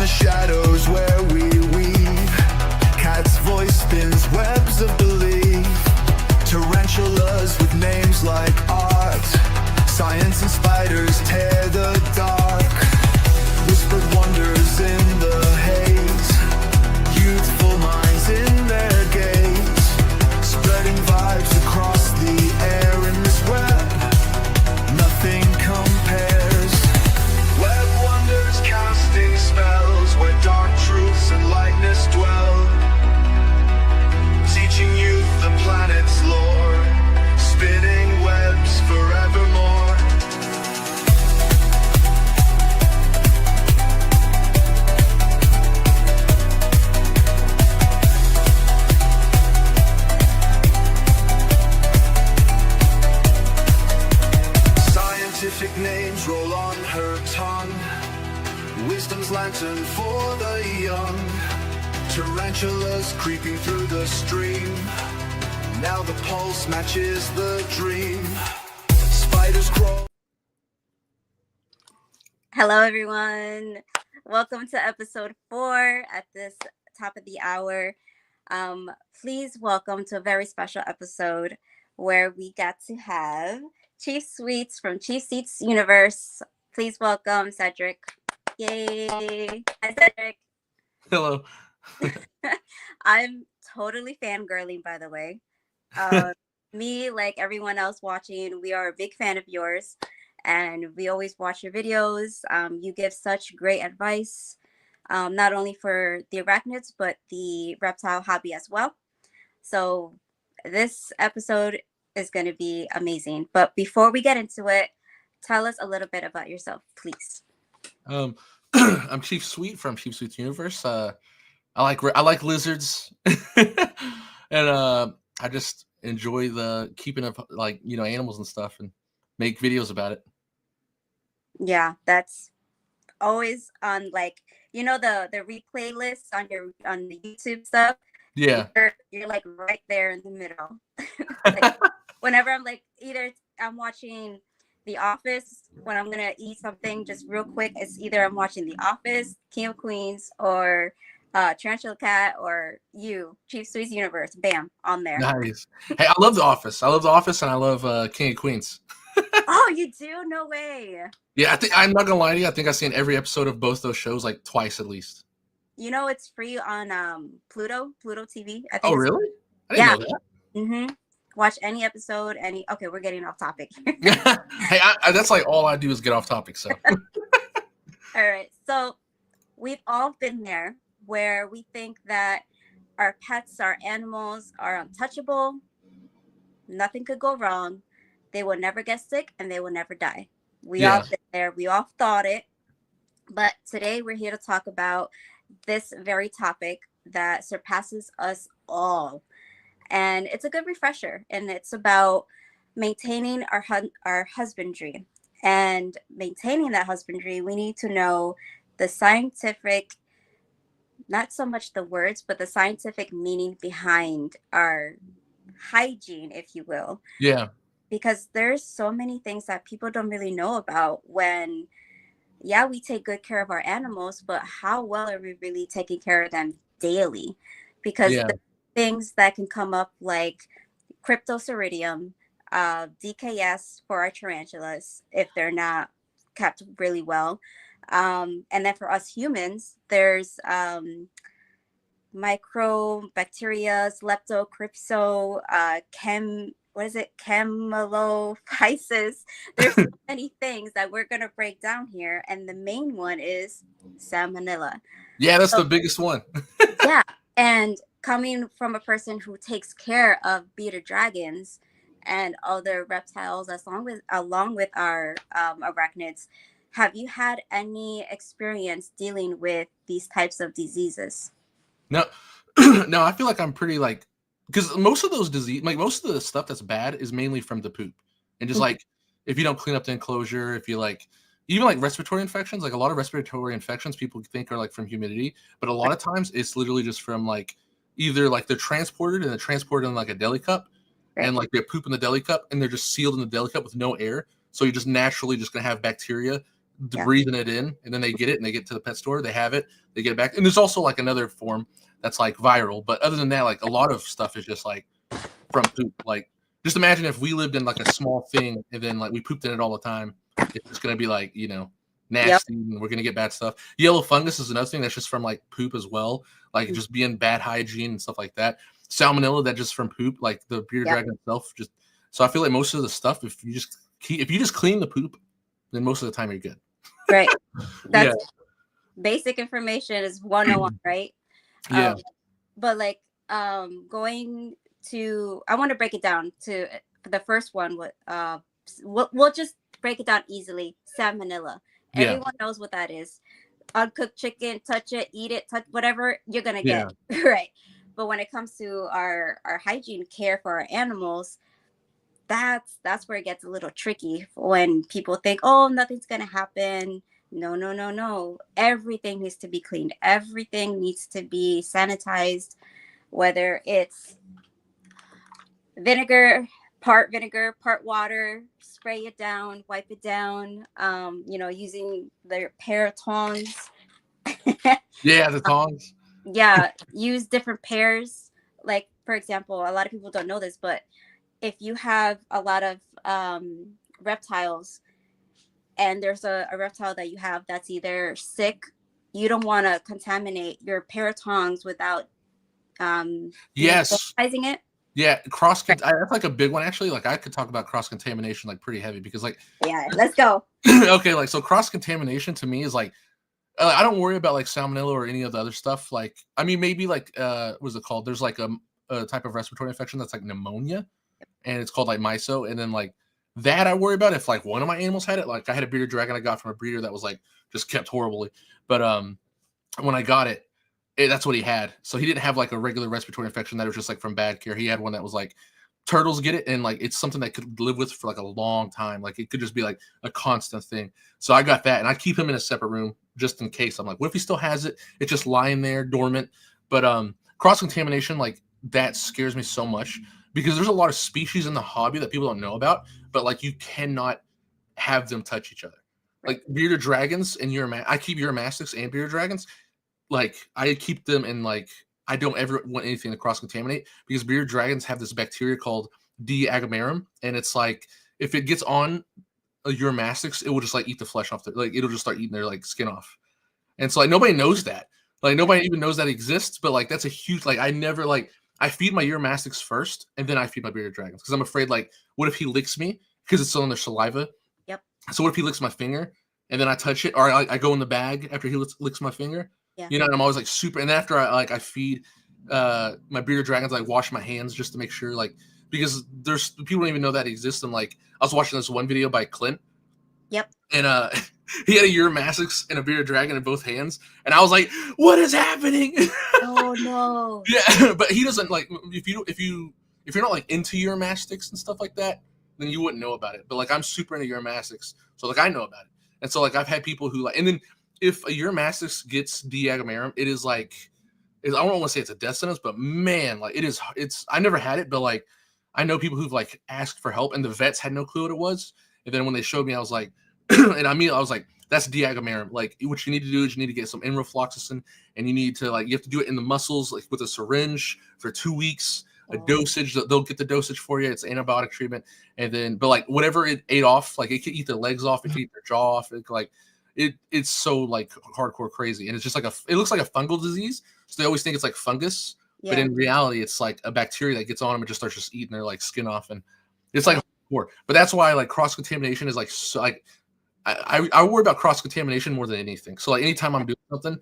shadows where we weave. Cat's voice spins webs of belief. Tarantulas with names like art. Science and spiders tear the dark. Whispered wonders in the haze. Youthful minds in their gaze. Spreading vibes across the air in this web. Nothing compares. Web wonders casting spells where dark truths and lightness dwell. Teaching youth the planet's lore. Spinning webs forevermore. Scientific names roll on her tongue. Wisdom's lantern for the young. Tarantulas creeping through the stream. Now the pulse matches the dream. Spiders crawl. Hello, everyone. Welcome to episode 4 at this top of the hour. Please welcome to a very special episode where we got to have Chief Sweets from Chief Sweets Universe. Please welcome Cedric. Yay! Hi, Cedric. Hello. I'm totally fangirling, by the way. Me, like everyone else watching, we are a big fan of yours, and we always watch your videos. You give such great advice, not only for the arachnids, but the reptile hobby as well. So this episode is going to be amazing. But before we get into it, tell us a little bit about yourself, please. I'm Chief Sweet from Chief Sweet's Universe. I like lizards, and I just enjoy the keeping of animals and stuff, and make videos about it. Yeah, that's always on the replay list on the YouTube stuff. Yeah, you're like right there in the middle. Like, whenever I'm like, either I'm watching The Office, when I'm gonna eat something just real quick, it's either I'm watching The Office, King of Queens, or Tarantula Cat, or you, Chief Sweet's Universe. Bam, on there. Nice. Hey, I love The Office. I love The Office, and I love King of Queens. Oh, you do? No way. Yeah, I'm not gonna lie to you. I think I've seen every episode of both those shows like twice at least. You know, it's free on Pluto TV. I think. Oh, really? I didn't know that. Mm-hmm. Watch any episode. Okay, we're getting off topic. Hey, that's like all I do is get off topic. So. All right. So we've all been there, where we think that our pets, our animals are untouchable. Nothing could go wrong. They will never get sick and they will never die. We all been there. We all thought it. But today we're here to talk about this very topic that surpasses us all. And it's a good refresher. And it's about maintaining our husbandry. And maintaining that husbandry, we need to know the scientific, not so much the words, but the scientific meaning behind our hygiene, if you will. Yeah. Because there's so many things that people don't really know about when, we take good care of our animals, but how well are we really taking care of them daily? Because the things that can come up like cryptosporidium, DKS for our tarantulas, if they're not kept really well. And then for us humans, there's microbacteria, leptocrypso, camelophysis. There's so many things that we're going to break down here. And the main one is salmonella. Yeah, that's the biggest one. Yeah. And coming from a person who takes care of bearded dragons and other reptiles along with our arachnids, have you had any experience dealing with these types of diseases? No, no, I feel like I'm pretty because most of those disease, most of the stuff that's bad is mainly from the poop. And just if you don't clean up the enclosure, if you even respiratory infections, a lot of respiratory infections people think are from humidity, but a lot of times it's literally just from either they're transported in a deli cup, and they poop in the deli cup and they're just sealed in the deli cup with no air. So you're just naturally just going to have bacteria Yeah. breathing it in, and then they get it and they get to the pet store, they have it, they get it back. And there's also like another form that's like viral, but other than that, like a lot of stuff is just like from poop. Like just imagine if we lived in like a small thing and then like we pooped in it all the time. It's just gonna be like, you know, nasty, and we're gonna get bad stuff. Yellow fungus is another thing that's just from like poop as well, like just being bad hygiene and stuff like that. Salmonella, that just from poop, like the bearded dragon itself. Just so I feel like most of the stuff, if you just clean the poop, then most of the time you're good. Right. That's basic information is 101, right? Yeah. But like going to, I want to break it down to the first one. We'll just break it down easily. Salmonella. Yeah. Everyone knows what that is. Uncooked chicken, touch it, eat it, touch whatever you're gonna get. Right. But when it comes to our hygiene care for our animals, that's where it gets a little tricky when people think, oh, nothing's gonna happen. No. Everything needs to be cleaned. Everything needs to be sanitized, whether it's vinegar, part water, spray it down, wipe it down, using their pair of tongs. Yeah, the tongs. Yeah, use different pairs. Like, for example, a lot of people don't know this, but if you have a lot of reptiles and there's a reptile that you have that's either sick, you don't want to contaminate your pair of tongs without sanitizing it. Yeah, that's like a big one actually. Like I could talk about cross contamination like pretty heavy because like let's go. Okay, like so cross contamination to me is like I don't worry about like salmonella or any of the other stuff. Like I mean maybe like what's it called? There's like a type of respiratory infection that's like pneumonia, and it's called like myso. And then like that I worry about if like one of my animals had it. Like I had a bearded dragon I got from a breeder that was like just kept horribly, but when I got it, that's what he had. So he didn't have like a regular respiratory infection that was just like from bad care. He had one that was like turtles get it, and like it's something that could live with for like a long time. Like it could just be like a constant thing. So I got that, and I keep him in a separate room just in case. I'm like, what if he still has it? It's just lying there dormant. But cross contamination, like that scares me so much because there's a lot of species in the hobby that people don't know about, but like you cannot have them touch each other. Like bearded dragons and I keep uromastyx and bearded dragons. Like I keep them in like I don't ever want anything to cross contaminate because bearded dragons have this bacteria called D. agamarum, and it's like if it gets on a uromastyx, it will just like eat the flesh off like it'll just start eating their like skin off. And so like nobody knows that. Like nobody even knows that exists, but like that's a huge like I feed my uromastyx first and then I feed my bearded dragons because I'm afraid like what if he licks me because it's still in their saliva. Yep. So what if he licks my finger and then I touch it, or I go in the bag after he licks my finger? Yeah. You know, and I'm always like super. And after I feed my bearded dragons, I wash my hands just to make sure, like, because there's people don't even know that exists. And like, I was watching this one video by Clint. Yep. And he had a uromastyx and a bearded dragon in both hands, and I was like, "What is happening?" Oh no. Yeah, but he doesn't like if you're not like into uromastyx and stuff like that, then you wouldn't know about it. But like I'm super into uromastyx, so like I know about it. And so like I've had people who like, and then if a uromastyx gets D. agamarum, it is like, I don't want to say it's a death sentence, but man, like it's I never had it, but like I know people who've like asked for help, and the vets had no clue what it was. And then when they showed me, I was like, and I was like, that's D. agamarum. Like what you need to do is you need to get some enrofloxacin, and you need to like you have to do it in the muscles, like with a syringe for 2 weeks. A dosage, they'll get the dosage for you. It's antibiotic treatment, and then but like whatever it ate off, like it could eat their legs off, it could eat their jaw off. It's so like hardcore crazy, and it's just like it looks like a fungal disease. So they always think it's like fungus, but in reality, it's like a bacteria that gets on them and just starts just eating their like skin off, and it's like hardcore. But that's why like cross contamination is like so like I worry about cross contamination more than anything. So like anytime I'm doing something,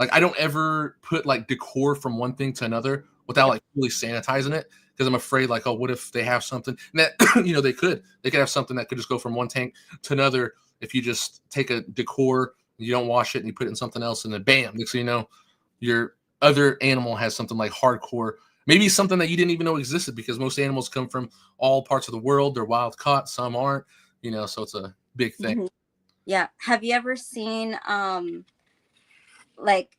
like I don't ever put like decor from one thing to another without like really sanitizing it, because I'm afraid like, oh, what if they have something and that they could have something that could just go from one tank to another if you just take a decor, you don't wash it, and you put it in something else, and then bam, next thing you know, your other animal has something like hardcore, maybe something that you didn't even know existed, because most animals come from all parts of the world. They're wild caught, some aren't, so it's a big thing. Mm-hmm. Yeah. Have you ever seen like,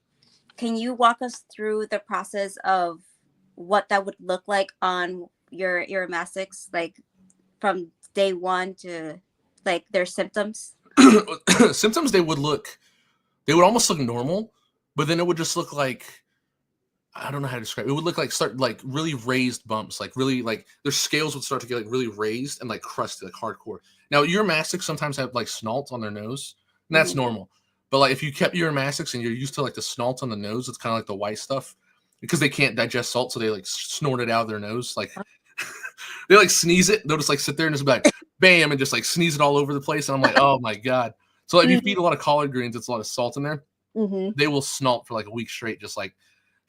can you walk us through the process of what that would look like on your uromastyx, like from day one to like their symptoms? symptoms, they would almost look normal, but then it would just look like, I don't know how to describe it. It would look like really raised bumps, like really like their scales would start to get like really raised and like crusty, like hardcore. Now Uromastyx sometimes have like snalts on their nose, and that's normal. But like if you kept Uromastyx and you're used to like the snalt on the nose, it's kind of like the white stuff because they can't digest salt, so they like snort it out of their nose. Like they like sneeze it, they'll just like sit there and just be like bam and just like sneeze it all over the place. And I'm like, oh my god. So like, if you feed a lot of collard greens, it's a lot of salt in there. They will snalt for like a week straight, just like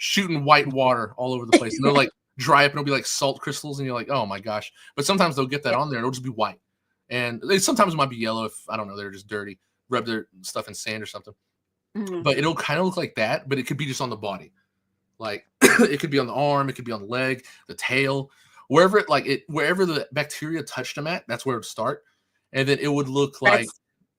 shooting white water all over the place, and they'll like dry up and it'll be like salt crystals, and you're like, oh my gosh. But sometimes they'll get that on there and it'll just be white, and they sometimes might be yellow if I don't know, they're just dirty, rub their stuff in sand or something. But it'll kind of look like that, but it could be just on the body, like it could be on the arm, it could be on the leg, the tail, wherever the bacteria touched them at, that's where it would start, and then it would look like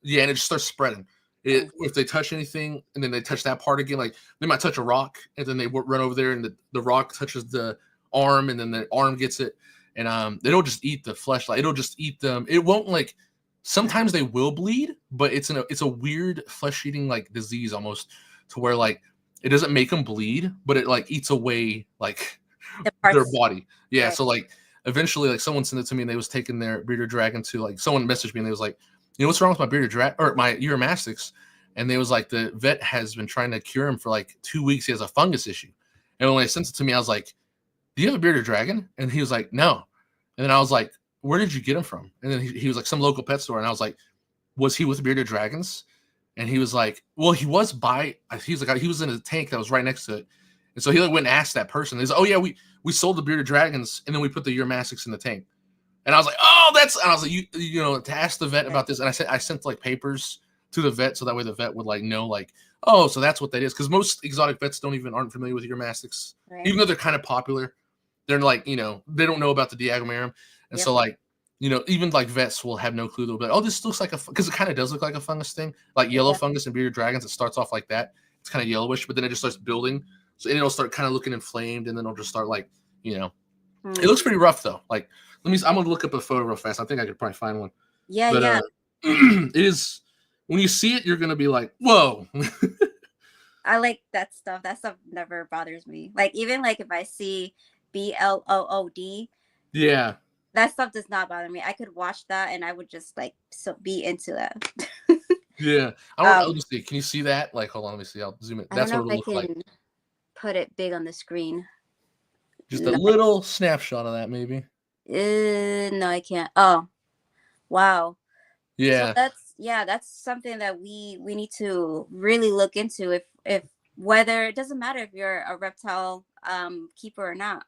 and it just starts spreading. If they touch anything and then they touch that part again, like they might touch a rock and then they run over there and the rock touches the arm and then the arm gets it, and they don't just eat the flesh, like it'll just eat them. It won't like, sometimes they will bleed, but it's a weird flesh eating like disease almost, to where like it doesn't make them bleed, but it like eats away like their body. Yeah. Right. So like eventually like someone sent it to me and they was taking their bearded dragon to, like, someone messaged me and they was like, you know what's wrong with my bearded dragon or my Uromastyx? And they was like, the vet has been trying to cure him for like 2 weeks. He has a fungus issue. And when they sent it to me, I was like, do you have a bearded dragon? And he was like, no. And then I was like, where did you get him from? And then he was like, some local pet store. And I was like, was he with bearded dragons? And he was like, well, he was in a tank that was right next to it. And so he like went and asked that person. He's like, oh yeah, we sold the bearded dragons and then we put the Uromastyx in the tank. And I was like, oh, and I was like, you know, to ask the vet about this. And I sent like papers to the vet so that way the vet would like know, like, oh, so that's what that is. Because most exotic vets aren't familiar with Uromastyx, even though they're kind of popular. They're like, you know, they don't know about the diagomarum. And so like, you know, even like vets will have no clue. They'll be like, oh, this looks like because it kind of does look like a fungus thing, like yellow fungus and bearded dragons. It starts off like that. It's kind of yellowish, but then it just starts building. So it'll start kind of looking inflamed, and then it'll just start like, you know, it looks pretty rough though. Like, I'm gonna look up a photo real fast. I think I could probably find one. It is, when you see it, you're gonna be like, whoa. I like that stuff. That stuff never bothers me. Like, even like if I see BLOOD, that stuff does not bother me. I could watch that and I would just like be into that. Yeah. I don't know. Let me see. Can you see that? Like, hold on, let me see. I'll zoom it. That's what it'll look like. Put it big on the screen. Just a little snapshot of that, maybe. No, I can't. Oh, wow. Yeah. So that's something that we need to really look into. If whether, it doesn't matter if you're a reptile keeper or not.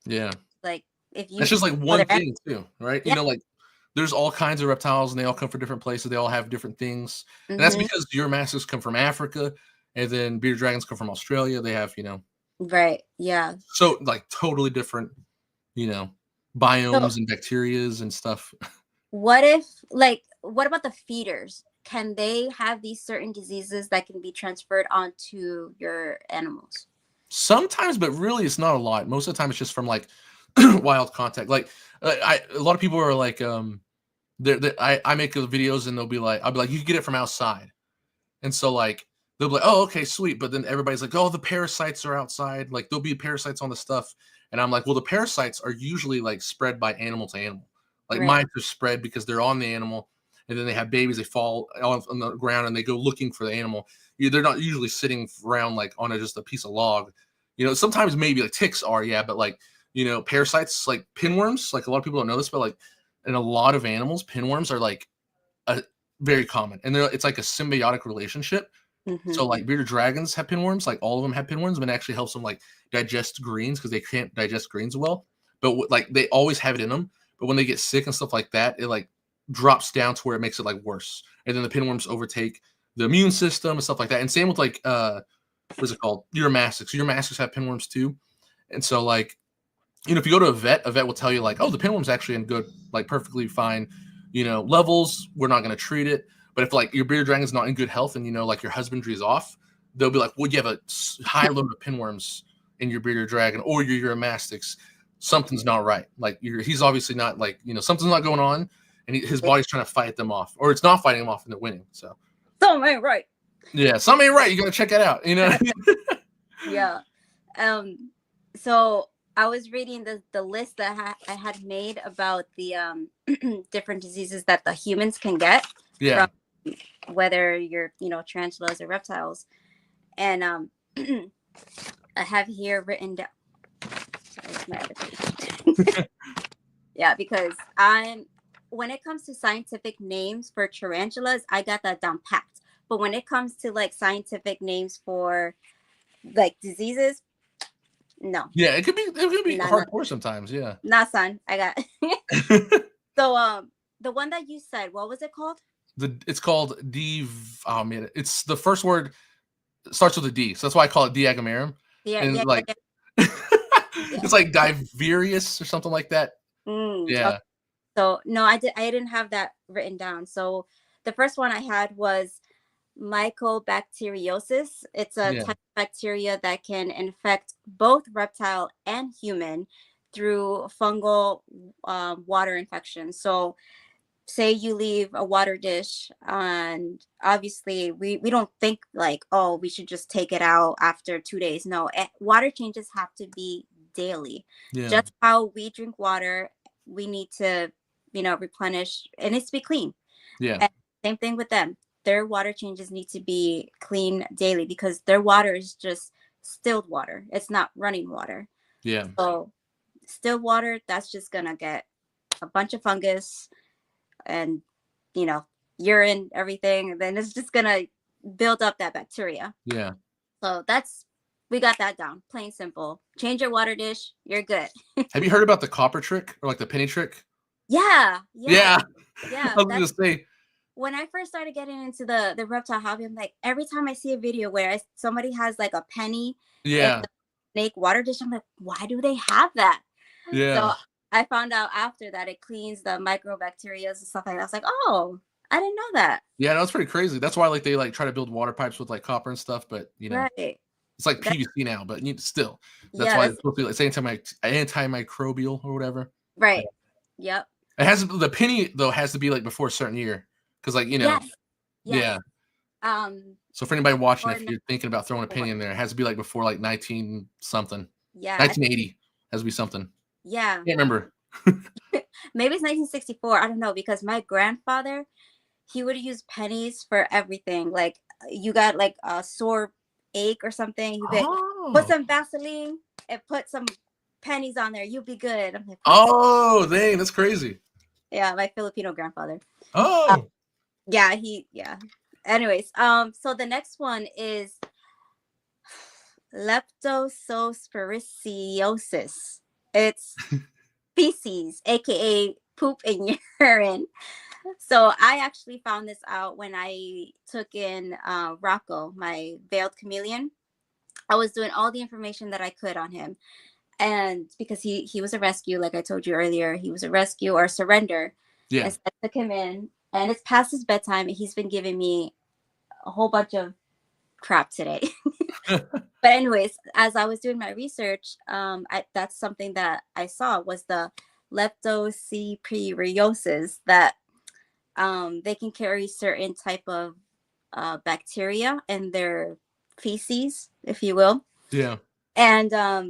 Yeah. Like, if you, that's just like one thing too, right? Yeah. You know, like there's all kinds of reptiles and they all come from different places. They all have different things. And that's because Uromastyx come from Africa, and then bearded dragons come from Australia. They have, you know. Right. Yeah. So like totally different, you know, biomes and bacterias and stuff. What about the feeders? Can they have these certain diseases that can be transferred onto your animals? Sometimes, but really it's not a lot. Most of the time it's just from like wild contact. Like a lot of people are like, I make videos and I'll be like, you can get it from outside. And so like, they'll be like, oh, okay, sweet. But then everybody's like, oh, the parasites are outside. Like there'll be parasites on the stuff. And I'm like, well, the parasites are usually like spread by animal to animal. Like mine are spread because they're on the animal, and then they have babies. They fall on the ground and they go looking for the animal. They're not usually sitting around like on just a piece of log. You know, sometimes maybe like ticks are, but like, you know, parasites like pinworms. Like a lot of people don't know this, but like in a lot of animals, pinworms are like very common, and it's like a symbiotic relationship. So like bearded dragons have pinworms, like all of them have pinworms, but it actually helps them like digest greens because they can't digest greens well. But like they always have it in them. But when they get sick and stuff like that, it like drops down to where it makes it like worse. And then the pinworms overtake the immune system and stuff like that. And same with like what is it called? Uromastyx. Uromastyx have pinworms too. And so like, you know, if you go to a vet will tell you like, oh, the pinworm's actually in good, like perfectly fine, you know, levels. We're not going to treat it. But if like your bearded dragon's not in good health and, you know, like your husbandry is off, they'll be like, well, you have a high load of pinworms in your bearded dragon or your Uromastyx. Something's not right. Like he's obviously not, like, you know, something's not going on. and his body's trying to fight them off, or it's not fighting them off, and they're winning. So something ain't right. yeah, something ain't right. You gotta check it out. You know. What I mean? Yeah. So I was reading the list that I had made about the different diseases that the humans can get Yeah. from whether you're, tarantulas or reptiles. And I have here written down. Sorry, it's my other page. Yeah, because when it comes to scientific names for tarantulas, I got that down packed. But when it comes to like scientific names for like diseases, no. Yeah, it could be hardcore sometimes. Yeah. Not son. I got so the one that you said, what was it called? It's called Oh man, it's the first word starts with a D, so that's why I call it Diagamarum. Yeah, and yeah, like yeah. it's like Diverius or something like that. Yeah. Okay. So no, I didn't have that written down. So the first one I had was mycobacteriosis. It's a type of bacteria that can infect both reptile and human through fungal water infection. So say you leave a water dish, and obviously we don't think like, oh, we should just take it out after 2 days. No, water changes have to be daily. Just how we drink water, we need to replenish, and it needs to be clean. And same thing with them. Their water changes need to be clean daily because their water is just distilled water. It's not running water. Yeah. So distilled water, that's just gonna get a bunch of fungus and urine, everything, and then it's just gonna build up that bacteria. Yeah. So we got that down, plain simple. Change your water dish, you're good. Have you heard about the copper trick or like the penny trick? Yeah. I was gonna say, when I first started getting into the reptile hobby, I'm like, every time I see a video where somebody has like a penny snake water dish, I'm like, why do they have that? So I found out after that it cleans the microbacteria and stuff like that. I was like, oh, I didn't know that. Yeah, that's pretty crazy. That's why like they like try to build water pipes with like copper and stuff, but Right. it's like PVC now, but still. That's why it's supposed to be like antimicrobial or whatever. Right. Yep. It has the penny though has to be like before a certain year. Because like Yes. So for anybody watching, if you're thinking about throwing a penny in there, it has to be like before like 19 something. Yeah. 1980 has to be something. Yeah. Can't remember. Maybe it's 1964. I don't know, because my grandfather, he would use pennies for everything. Like you got like a sore ache or something, you could put some Vaseline and put some pennies on there. You'll be good. I'm like, oh, dang, that's crazy. Yeah, my Filipino grandfather. Oh. Anyways, so the next one is leptospirosis. It's feces, aka poop and urine. So I actually found this out when I took in Rocco, my veiled chameleon. I was doing all the information that I could on him. And because he was a rescue, like I told you earlier, he was a rescue or surrender. Yeah. And so I took him in, and it's past his bedtime, and he's been giving me a whole bunch of crap today. But anyways, as I was doing my research, that's something that I saw was the leptospirosis, that they can carry certain type of bacteria in their feces, if you will. Yeah. And I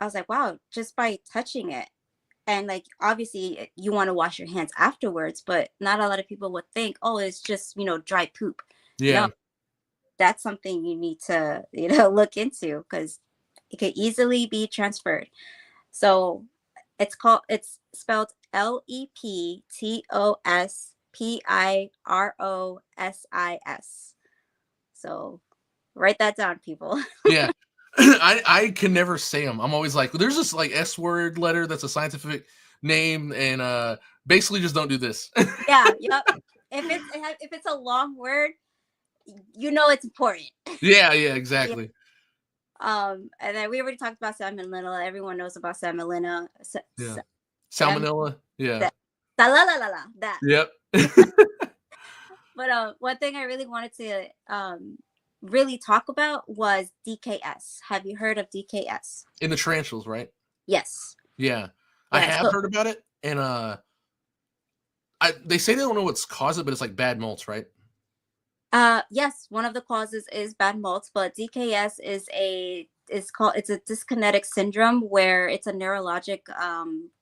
was like, wow, just by touching it. And like, obviously you want to wash your hands afterwards, but not a lot of people would think, oh, it's just, dry poop. Yeah. No, that's something you need to, look into, because it could easily be transferred. So it's spelled leptospirosis. So write that down, people. Yeah. I can never say them. I'm always like, there's this like S word letter that's a scientific name, and basically just don't do this. Yeah. Yep. If it's a long word, it's important. Yeah, exactly. And then we already talked about salmonella. Everyone knows about salmonella. Salmonella. Yeah. That. Yep. But one thing I really wanted to really talk about was DKS. Have you heard of DKS? In the tarantulas, right? Yes. Yeah. I have heard about it, and They say they don't know what's caused it, but it's like bad molts, right? Yes, one of the causes is bad molts, but DKS it's a dyskinetic syndrome where it's a neurologic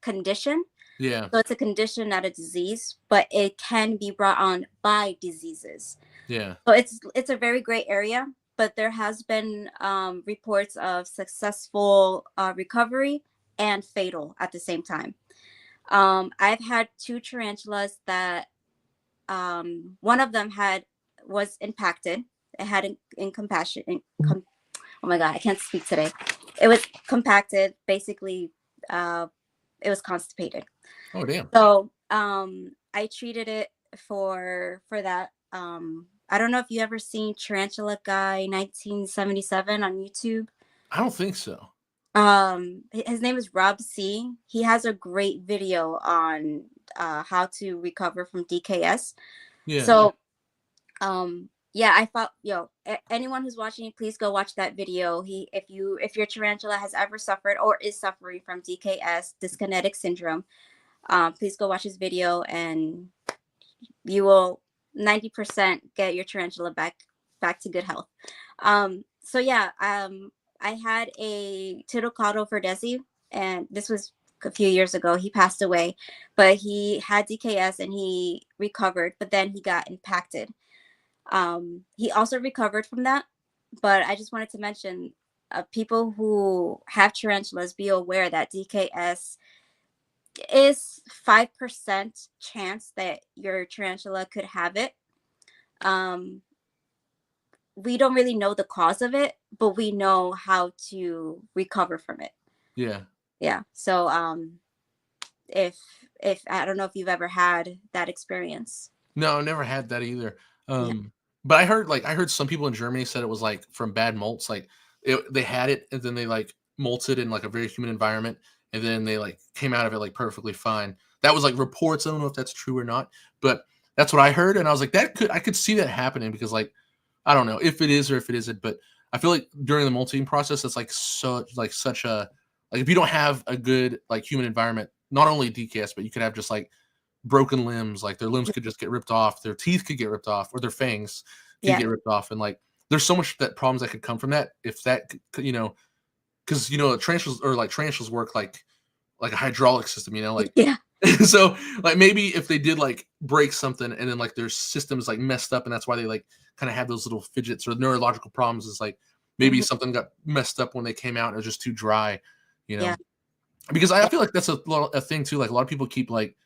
condition. Yeah, So it's a condition, not a disease, but it can be brought on by diseases. yeah, So it's a very gray area, but there has been reports of successful recovery and fatal at the same time. I've had two tarantulas that one of them was impacted. It had oh my god, I can't speak today. It was compacted, basically. It was constipated. oh damn. So I treated it for that. I don't know if you ever seen Tarantula Guy 1977 on YouTube. I don't think so. His name is Rob C. He has a great video on how to recover from DKS. Yeah. So yeah, I thought, anyone who's watching, please go watch that video. If your tarantula has ever suffered or is suffering from DKS, dyskinetic syndrome, please go watch his video, and you will 90% get your tarantula back to good health. So yeah, I had a Titocado verdesi, and this was a few years ago. He passed away, but he had DKS and he recovered, but then he got impacted. He also recovered from that, but I just wanted to mention, people who have tarantulas, be aware that DKS is 5% chance that your tarantula could have it. We don't really know the cause of it, but we know how to recover from it. Yeah. Yeah. So if I don't know if you've ever had that experience. No, I never had that either. Yeah. But I heard some people in Germany said it was like from bad molts. Like they had it and then they like molted in like a very humid environment, and then they like came out of it like perfectly fine. That was like reports. I don't know if that's true or not, but that's what I heard. And I was like, I could see that happening, because like, I don't know if it is or if it isn't, but I feel like during the molting process, it's like such a, like if you don't have a good like human environment, not only DKS, but you could have just like broken limbs, like their limbs could just get ripped off, their teeth could get ripped off, or their fangs could Yeah. get ripped off, and like there's so much that problems that could come from that if that because tarantulas work like a hydraulic system, like Yeah. so like maybe if they did like break something and then like their system's like messed up, and that's why they like kind of have those little fidgets or neurological problems, is like maybe something got messed up when they came out and it was just too dry, Yeah. because I feel like that's a thing too. Like a lot of people keep like,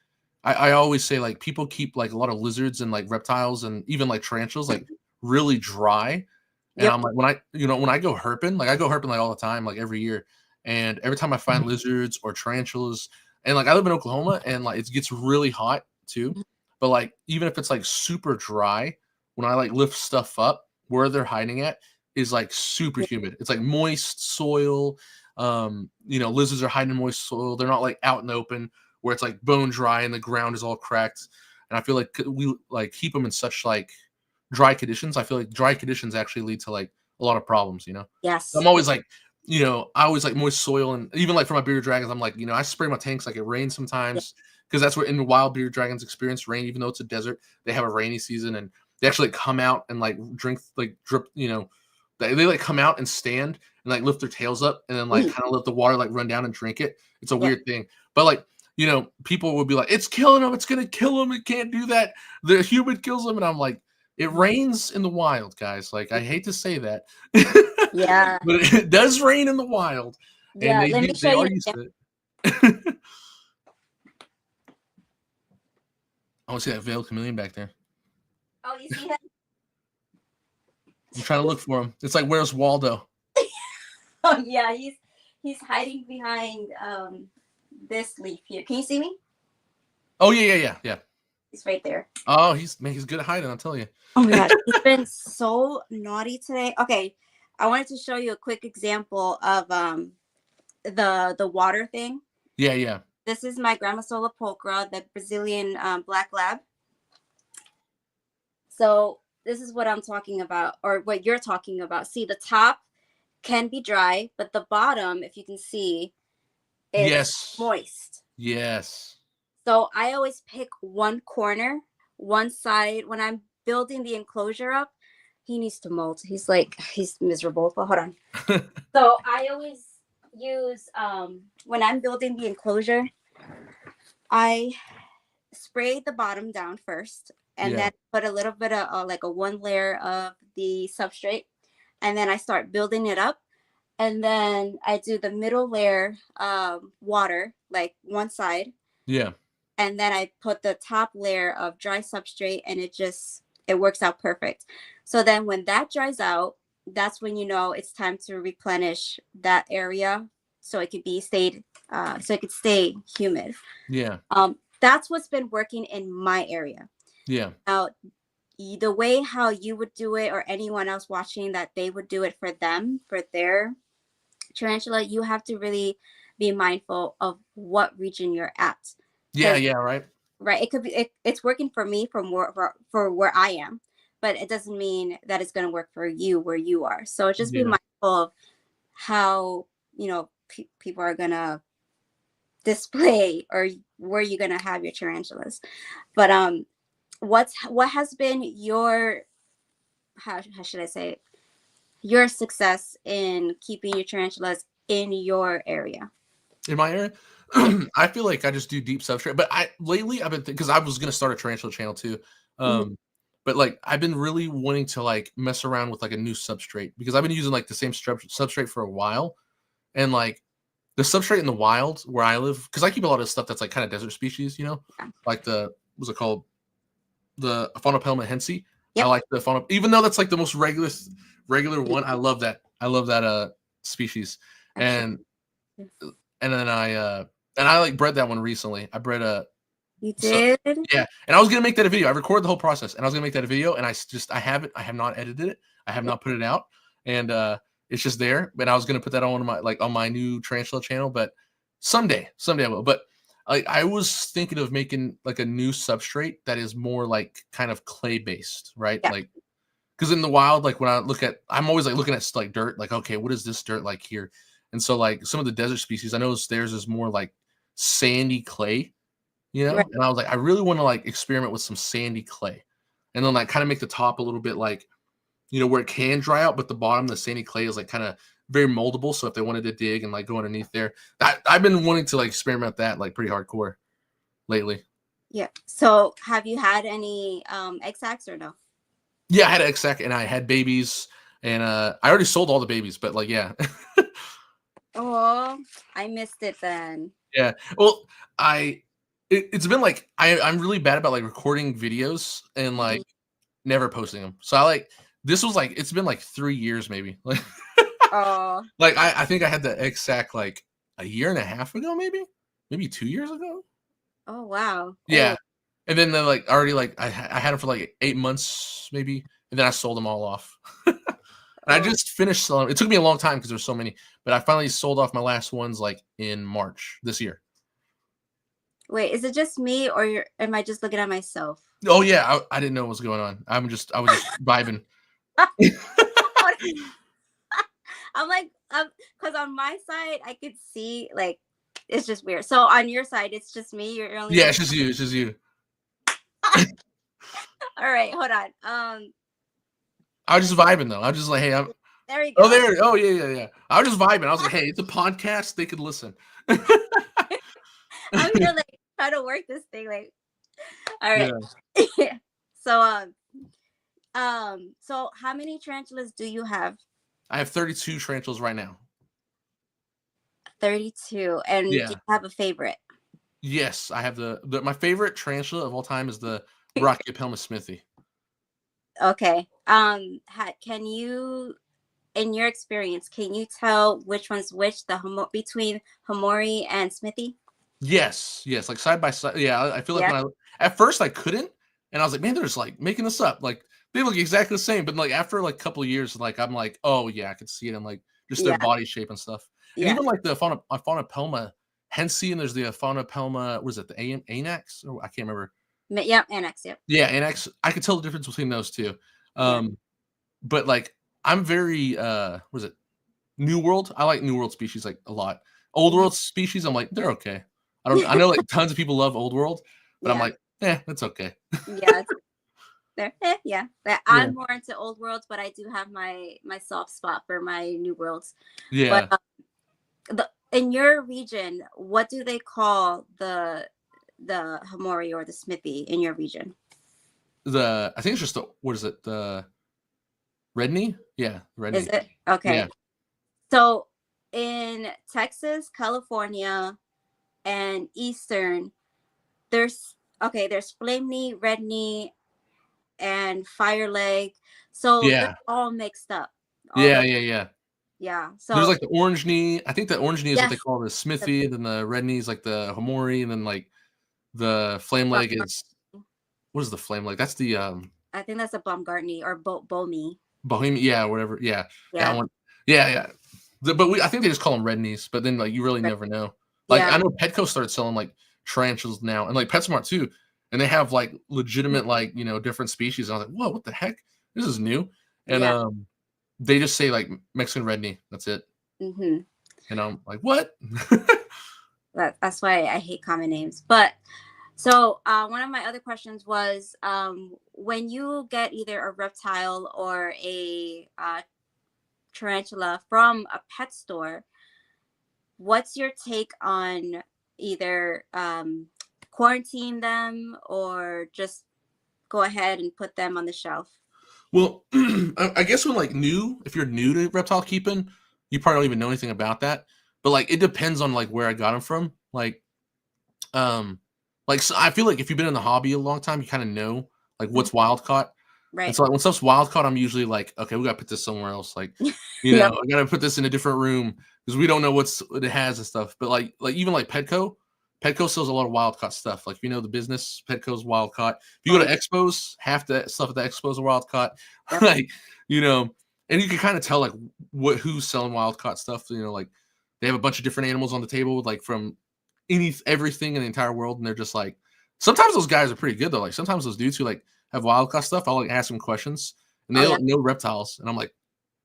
I always say like people keep like a lot of lizards and like reptiles and even like tarantulas like really dry. And Yep. I'm like, when I go herping, like I go herping like all the time, like every year. And every time I find lizards or tarantulas, and like I live in Oklahoma and like it gets really hot too. But like even if it's like super dry, when I like lift stuff up, where they're hiding at is like super humid. It's like moist soil. Lizards are hiding in moist soil. They're not like out in the open where it's like bone dry and the ground is all cracked. And I feel like we like keep them in such like dry conditions. I feel like dry conditions actually lead to like a lot of problems, Yes. I'm always like, I always like moist soil. And even like for my bearded dragons, I'm like, I spray my tanks like it rains sometimes, because that's what in the wild bearded dragons experience rain. Even though it's a desert, they have a rainy season, and they actually come out and like drink, like drip, they like come out and stand and like lift their tails up and then like kind of let the water like run down and drink it. It's a weird thing. But like, people would be like, it's killing them. It's going to kill them. It can't do that. The human kills them. And I'm like, it rains in the wild, guys. Like, I hate to say that. Yeah. But it does rain in the wild. Yeah. And Let me show they are you. used to it. I want to see that veiled chameleon back there. Oh, you see him? I'm trying to look for him. It's like, where's Waldo? Oh yeah, he's hiding behind this leaf here. Can you see me? Oh yeah. He's right there. Oh, he's good at hiding, I'll tell you. Oh my gosh, he's been so naughty today. Okay, I wanted to show you a quick example of the water thing. Yeah. This is my Gramasola pulchra, the Brazilian black lab. So this is what I'm talking about, or what you're talking about. See, the top can be dry, but the bottom, if you can see, is moist. Yes. So I always pick one corner, one side. When I'm building the enclosure up, he needs to mold. He's miserable. But hold on. So I always use when I'm building the enclosure, I spray the bottom down first, and Yeah. then put a little bit of like a one layer of the substrate, and then I start building it up, and then I do the middle layer water, like one side, Yeah. and then I put the top layer of dry substrate, and it works out perfect. So then when that dries out, that's when you know it's time to replenish that area so it could be stayed so it could stay humid. Yeah. That's what's been working in my area. Yeah. Now, the way how you would do it, or anyone else watching that they would do it for them, for their tarantula, you have to really be mindful of what region you're at. Yeah. Yeah. Right. Right, it could be it's working for me for where I am, but it doesn't mean that it's going to work for you where you are. So just be Yeah. mindful of how people are going to display, or where you're going to have your tarantulas. But what has been your, how should I say it, your success in keeping your tarantulas in your area? In my area, Yeah. I feel like I just do deep substrate. But lately I've been because I was gonna start a tarantula channel too. Mhm. But like I've been really wanting to like mess around with like a new substrate because I've been using like the same substrate for a while, and like the substrate in the wild where I live, because I keep a lot of stuff that's like kind of desert species, Yeah. like what's it called, the Phonoplelma hensi. I Yep. like the Phono, even though that's like the most regular one. I love that. I love that species, Actually, and and then I like bred that one recently. I bred a you so did. yeah, and I was gonna make that a video. I recorded the whole process, and I was gonna make that a video, and I have not edited it. I have Yep. not put it out, and it's just there. But I was gonna put that on my new tarantula channel, but someday I will. But I was thinking of making like a new substrate that is more like kind of clay based, right? Yeah. Like because in the wild, like when I'm always like looking at like dirt, like okay, what is this dirt like here? And so like some of the desert species, I noticed theirs is more like sandy clay, Right. and I was like, I really want to like experiment with some sandy clay, and then like kind of make the top a little bit like where it can dry out, but the bottom, the sandy clay is like kind of very moldable. So if they wanted to dig and like go underneath there, I've been wanting to like experiment that like pretty hardcore lately. Yeah. So have you had any egg sacs or no? Yeah, I had an exec and I had babies, and I already sold all the babies, but like yeah. Oh, I missed it then. Yeah. Well, it's been like I'm really bad about like recording videos and like Mhm. never posting them. So this was like it's been like 3 years maybe. Like Oh, like I think I had the exact like a year and a half ago maybe 2 years ago. oh wow. Yeah. Oh, And then they like already like I had them for like 8 months maybe, and then I sold them all off. And I oh. just finished selling. It took me a long time because there's so many, but I finally sold off my last ones like in March this year. Wait, is it just me, or am I just looking at myself? Oh yeah, I didn't know what was going on. I was just vibing. I'm like, because on my side, I could see like it's just weird. So on your side, it's just me. You're only Yeah, looking. it's just you. It's just you. All right, hold on. I was just vibing though. I was just like, hey, I'm. There you Oh, go. there. Oh, yeah. I was just vibing. I was like, hey, it's a podcast. They could listen. I'm here like trying to work this thing. Like, all right. Yeah. So how many tarantulas do you have? I have 32 tarantulas right now. 32. And do Yeah. you have a favorite? Yes, I have my favorite tarantula of all time is the Brachypelma smithi. Okay. Can you, in your experience, can you tell which one's which, between Hamori and Smithy? Yes, like side by side. Yeah, I feel like Yeah. at first I couldn't, and I was like, man, they're just like making this up. Like they look exactly the same, but like after like a couple of years, like I'm like, oh yeah, I can see it in like just their Yeah. body shape and stuff. And Yeah. even like the Faunopelma hensi, and there's the Faunopelma, was it the Anax? Or I can't remember. Yeah. Annex. Yep. Yeah, Anax. I could tell the difference between those two. Yeah. But like I'm very was it New World? I like New World species like a lot. Old Mhm. World species, I'm like, they're okay. I know like tons of people love Old World, but I'm Yeah. like, that's okay. Yeah, there. Yeah. But Yeah. I'm more into old worlds, but I do have my soft spot for my new worlds. But Yeah. in your region, what do they call the Hamori or the Smithy in your region? I think it's just what is it? The Redney? Yeah, Is Redney. it okay? Yeah. So in Texas, California, and Eastern, there's Flame Knee, Red Knee, and Fire Leg. So they're Yeah. all mixed up. All Yeah, those, yeah, yeah. yeah. There's So like the orange knee. I think the orange knee is what they yes, call the the Smithy, and then the red knee is like the Hamori, and then like the flame leg is what is the flame leg? That's the I think that's a Baumgartney or Bomi. Bohemian, yeah, whatever. Yeah, that Yeah. one. Yeah, yeah. I think they just call them red knees, but then like you really never know. Like Yeah. I know Petco started selling like tarantulas now, and like PetSmart too, and they have like legitimate like different species. And I was like, whoa, what the heck? This is new. And Yeah. they just say like Mexican red knee. That's it. hmm And I'm like, what? That's why I hate common names. But so one of my other questions was when you get either a reptile or a tarantula from a pet store, what's your take on either quarantine them or just go ahead and put them on the shelf? Well, I guess if you're new to reptile keeping, you probably don't even know anything about that. But like, it depends on like where I got them from. So I feel like if you've been in the hobby a long time, you kind of know like what's wild caught. And Right. so like when stuff's wild caught, I'm usually like, okay, we gotta put this somewhere else. Like, Yep. I gotta put this in a different room because we don't know what it has and stuff. But like even like Petco sells a lot of wild caught stuff. Like the business, Petco's wild caught. If you go to expos, half the stuff at the expos are wild caught. Yep. Like, and you can kind of tell like who's selling wild caught stuff. Like they have a bunch of different animals on the table, like from everything in the entire world, and they're just like sometimes those guys are pretty good though. Like sometimes those dudes who like have wild caught stuff, I'll like ask them questions and they Oh, yeah. don't know reptiles, and I'm like,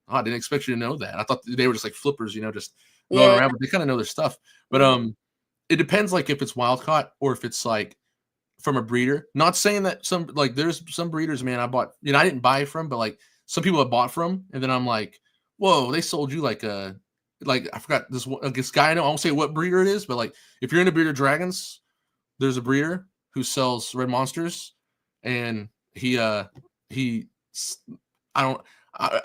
oh, I didn't expect you to know that. I thought they were just like flippers, just going Yeah. around, but they kind of know their stuff. But it depends like if it's wild caught or if it's like from a breeder. Not saying that there's some breeders, man, I bought, I didn't buy from, but like some people I bought from, and then I'm like, whoa, they sold you like I forgot this guy I know. I won't say what breeder it is, but like if you're into bearded dragons, there's a breeder who sells red monsters, and I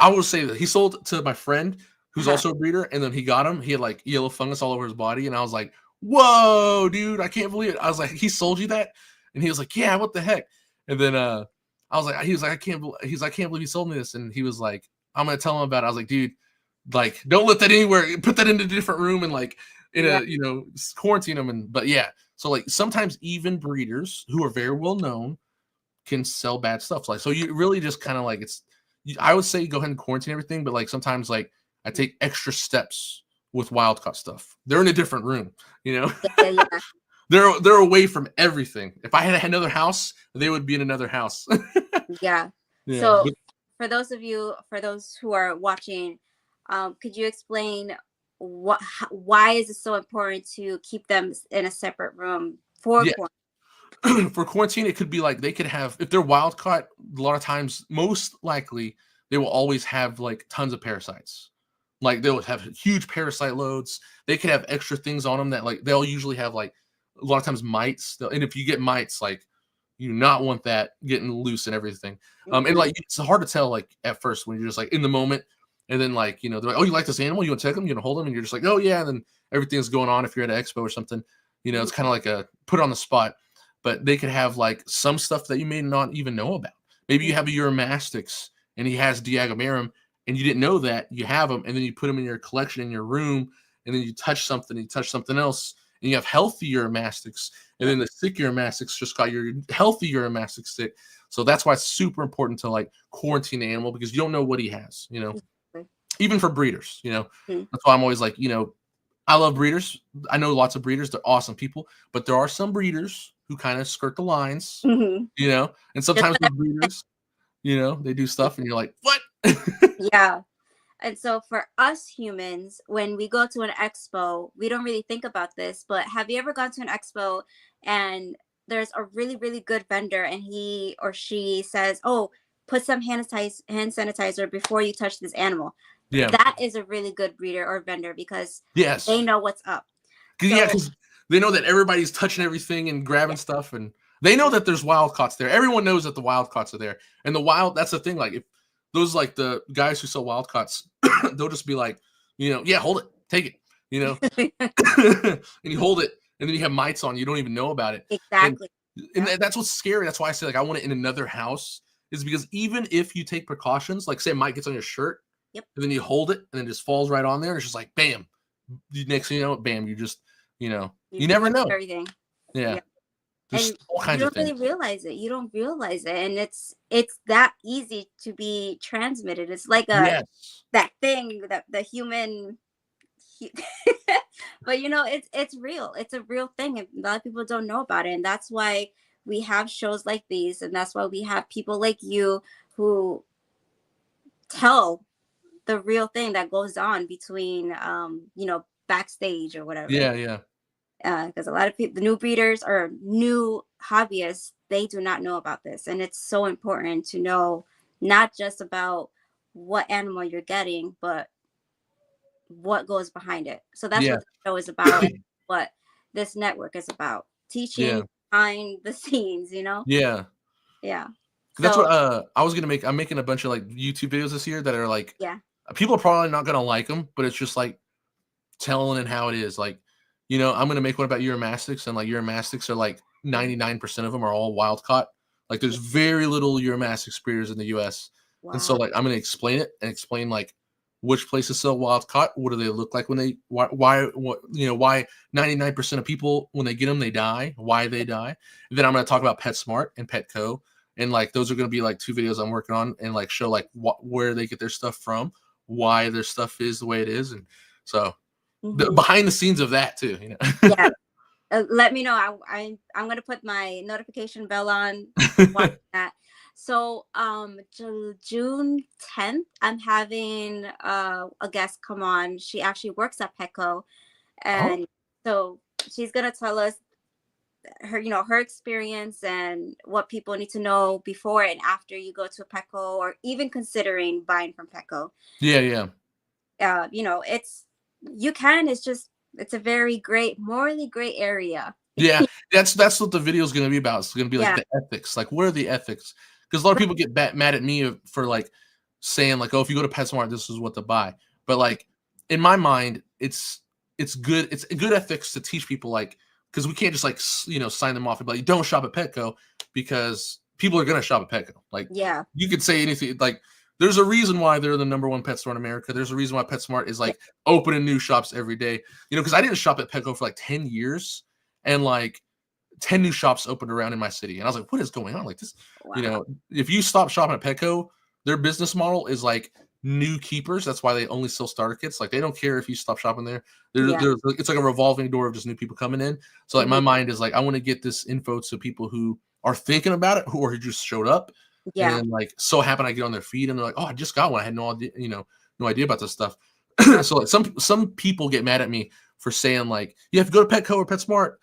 will say that he sold to my friend who's also a breeder, and then he got him. He had like yellow fungus all over his body, and I was like, whoa, dude, I can't believe it. I was like, he sold you that? And he was like, yeah, what the heck? And then I was like, I can't believe he sold me this. And he was like, I'm gonna tell him about it. I was like, dude, like, don't let that anywhere. Put that in a different room and like quarantine them. But yeah, so like sometimes even breeders who are very well known can sell bad stuff. Like, so you really just kind of like I would say go ahead and quarantine everything, but like sometimes like I take extra steps with wild caught stuff. They're in a different room, Yeah. they're away from everything. If I had another house, they would be in another house. Yeah. Yeah, So for those who are watching, could you explain why is it so important to keep them in a separate room for quarantine? For quarantine, it could be like they could have, if they're wild caught, a lot of times, most likely, they will always have like tons of parasites. Like they'll have huge parasite loads. They could have extra things on them that like they'll usually have like a lot of times mites. And if you get mites, like you do not want that getting loose and everything. And like it's hard to tell like at first when you're just like in the moment, and then like they're like, oh, you like this animal? You want to take them? You want to hold them? And you're just like, oh yeah. And then everything's going on. If you're at an expo or something, it's kind of like a put on the spot. But they could have like some stuff that you may not even know about. Maybe you have a Uromastix and he has Diagomerum, and you didn't know that you have them, and then you put them in your collection in your room, and then you touch something else, and you have healthy Uromastix, and then the sick Uromastix just got your healthy Uromastix sick. So that's why it's super important to like quarantine the animal, because you don't know what he has, even for breeders, That's why I'm always like, I love breeders. I know lots of breeders. They're awesome people, but there are some breeders who kind of skirt the lines, and sometimes with breeders, they do stuff and you're like, what? Yeah. And so for us humans, when we go to an expo, we don't really think about this, but have you ever gone to an expo and there's a really, really good vendor and he or she says, oh, put some hand sanitizer before you touch this animal. Yeah. That is a really good breeder or vendor because Yes. they know what's up. Because they know that everybody's touching everything and grabbing stuff, and they know that there's wild caughts there. Everyone knows that the wild caughts are there, and that's the thing. Like if those like the guys who sell wild caughts, they'll just be like, yeah, hold it, take it, and you hold it, and then you have mites on, you don't even know about it. Exactly. And that's what's scary. That's why I say like I want it in another house, is because even if you take precautions, like say a mite gets on your shirt, yep, and then you hold it, and then it just falls right on there, and it's just like bam. Next thing you know, bam, you just you never know. Everything. Yeah. And you don't really realize it. You don't realize it. And it's that easy to be transmitted. It's like that thing that the human but it's real. It's a real thing. And a lot of people don't know about it. And that's why we have shows like these. And that's why we have people like you who tell the real thing that goes on between backstage or whatever. Yeah. Because a lot of people, the new breeders or new hobbyists, they do not know about this. And it's so important to know not just about what animal you're getting, but what goes behind it. So that's what the show is about, what this network is about. Teaching behind the scenes, Yeah. Yeah. That's what I was gonna make. I'm making a bunch of like YouTube videos this year that are like, people are probably not gonna like them, but it's just like telling and how it is. Like, I'm gonna make one about Uromastyx, and like Uromastyx are like 99% of them are all wild caught. Like there's very little Uromastyx breeders in the US. Wow. And so like I'm gonna explain it and explain like which places sell wild caught, what do they look like when they why 99% of people when they get them they die, why they die. And then I'm gonna talk about PetSmart and Petco, and like those are gonna be like 2 videos I'm working on, and like show like where they get their stuff from, why their stuff is the way it is, and so the behind the scenes of that too. Yeah. Let me know. I'm gonna put my notification bell on. Watch that. So June 10th, I'm having a guest come on. She actually works at Petco, and so she's gonna tell us her experience and what people need to know before and after you go to a Petco, or even considering buying from Petco. Yeah. It's a very great, morally gray area. Yeah, that's what the video is going to be about. It's going to be like the ethics. Like, what are the ethics? Because a lot of people get mad at me for like saying like, oh, if you go to PetSmart, this is what to buy. But like in my mind, it's good. It's good ethics to teach people, like, because we can't just like sign them off and be like, don't shop at Petco, because people are going to shop at Petco. Like, you could say anything. Like, there's a reason why they're the #1 pet store in America. There's a reason why PetSmart is like opening new shops every day. Because I didn't shop at Petco for like 10 years, and like 10 new shops opened around in my city. And I was like, what is going on? Like this, if you stop shopping at Petco, their business model is like new keepers. That's why they only sell starter kits. Like they don't care if you stop shopping there. It's like a revolving door of just new people coming in. So like my mind is like, I want to get this info to people who are thinking about it, who just showed up. Yeah. And like so happen I get on their feed and they're like, oh, I just got one. I had no idea, no idea about this stuff. So like some people get mad at me for saying like, you have to go to Petco or PetSmart,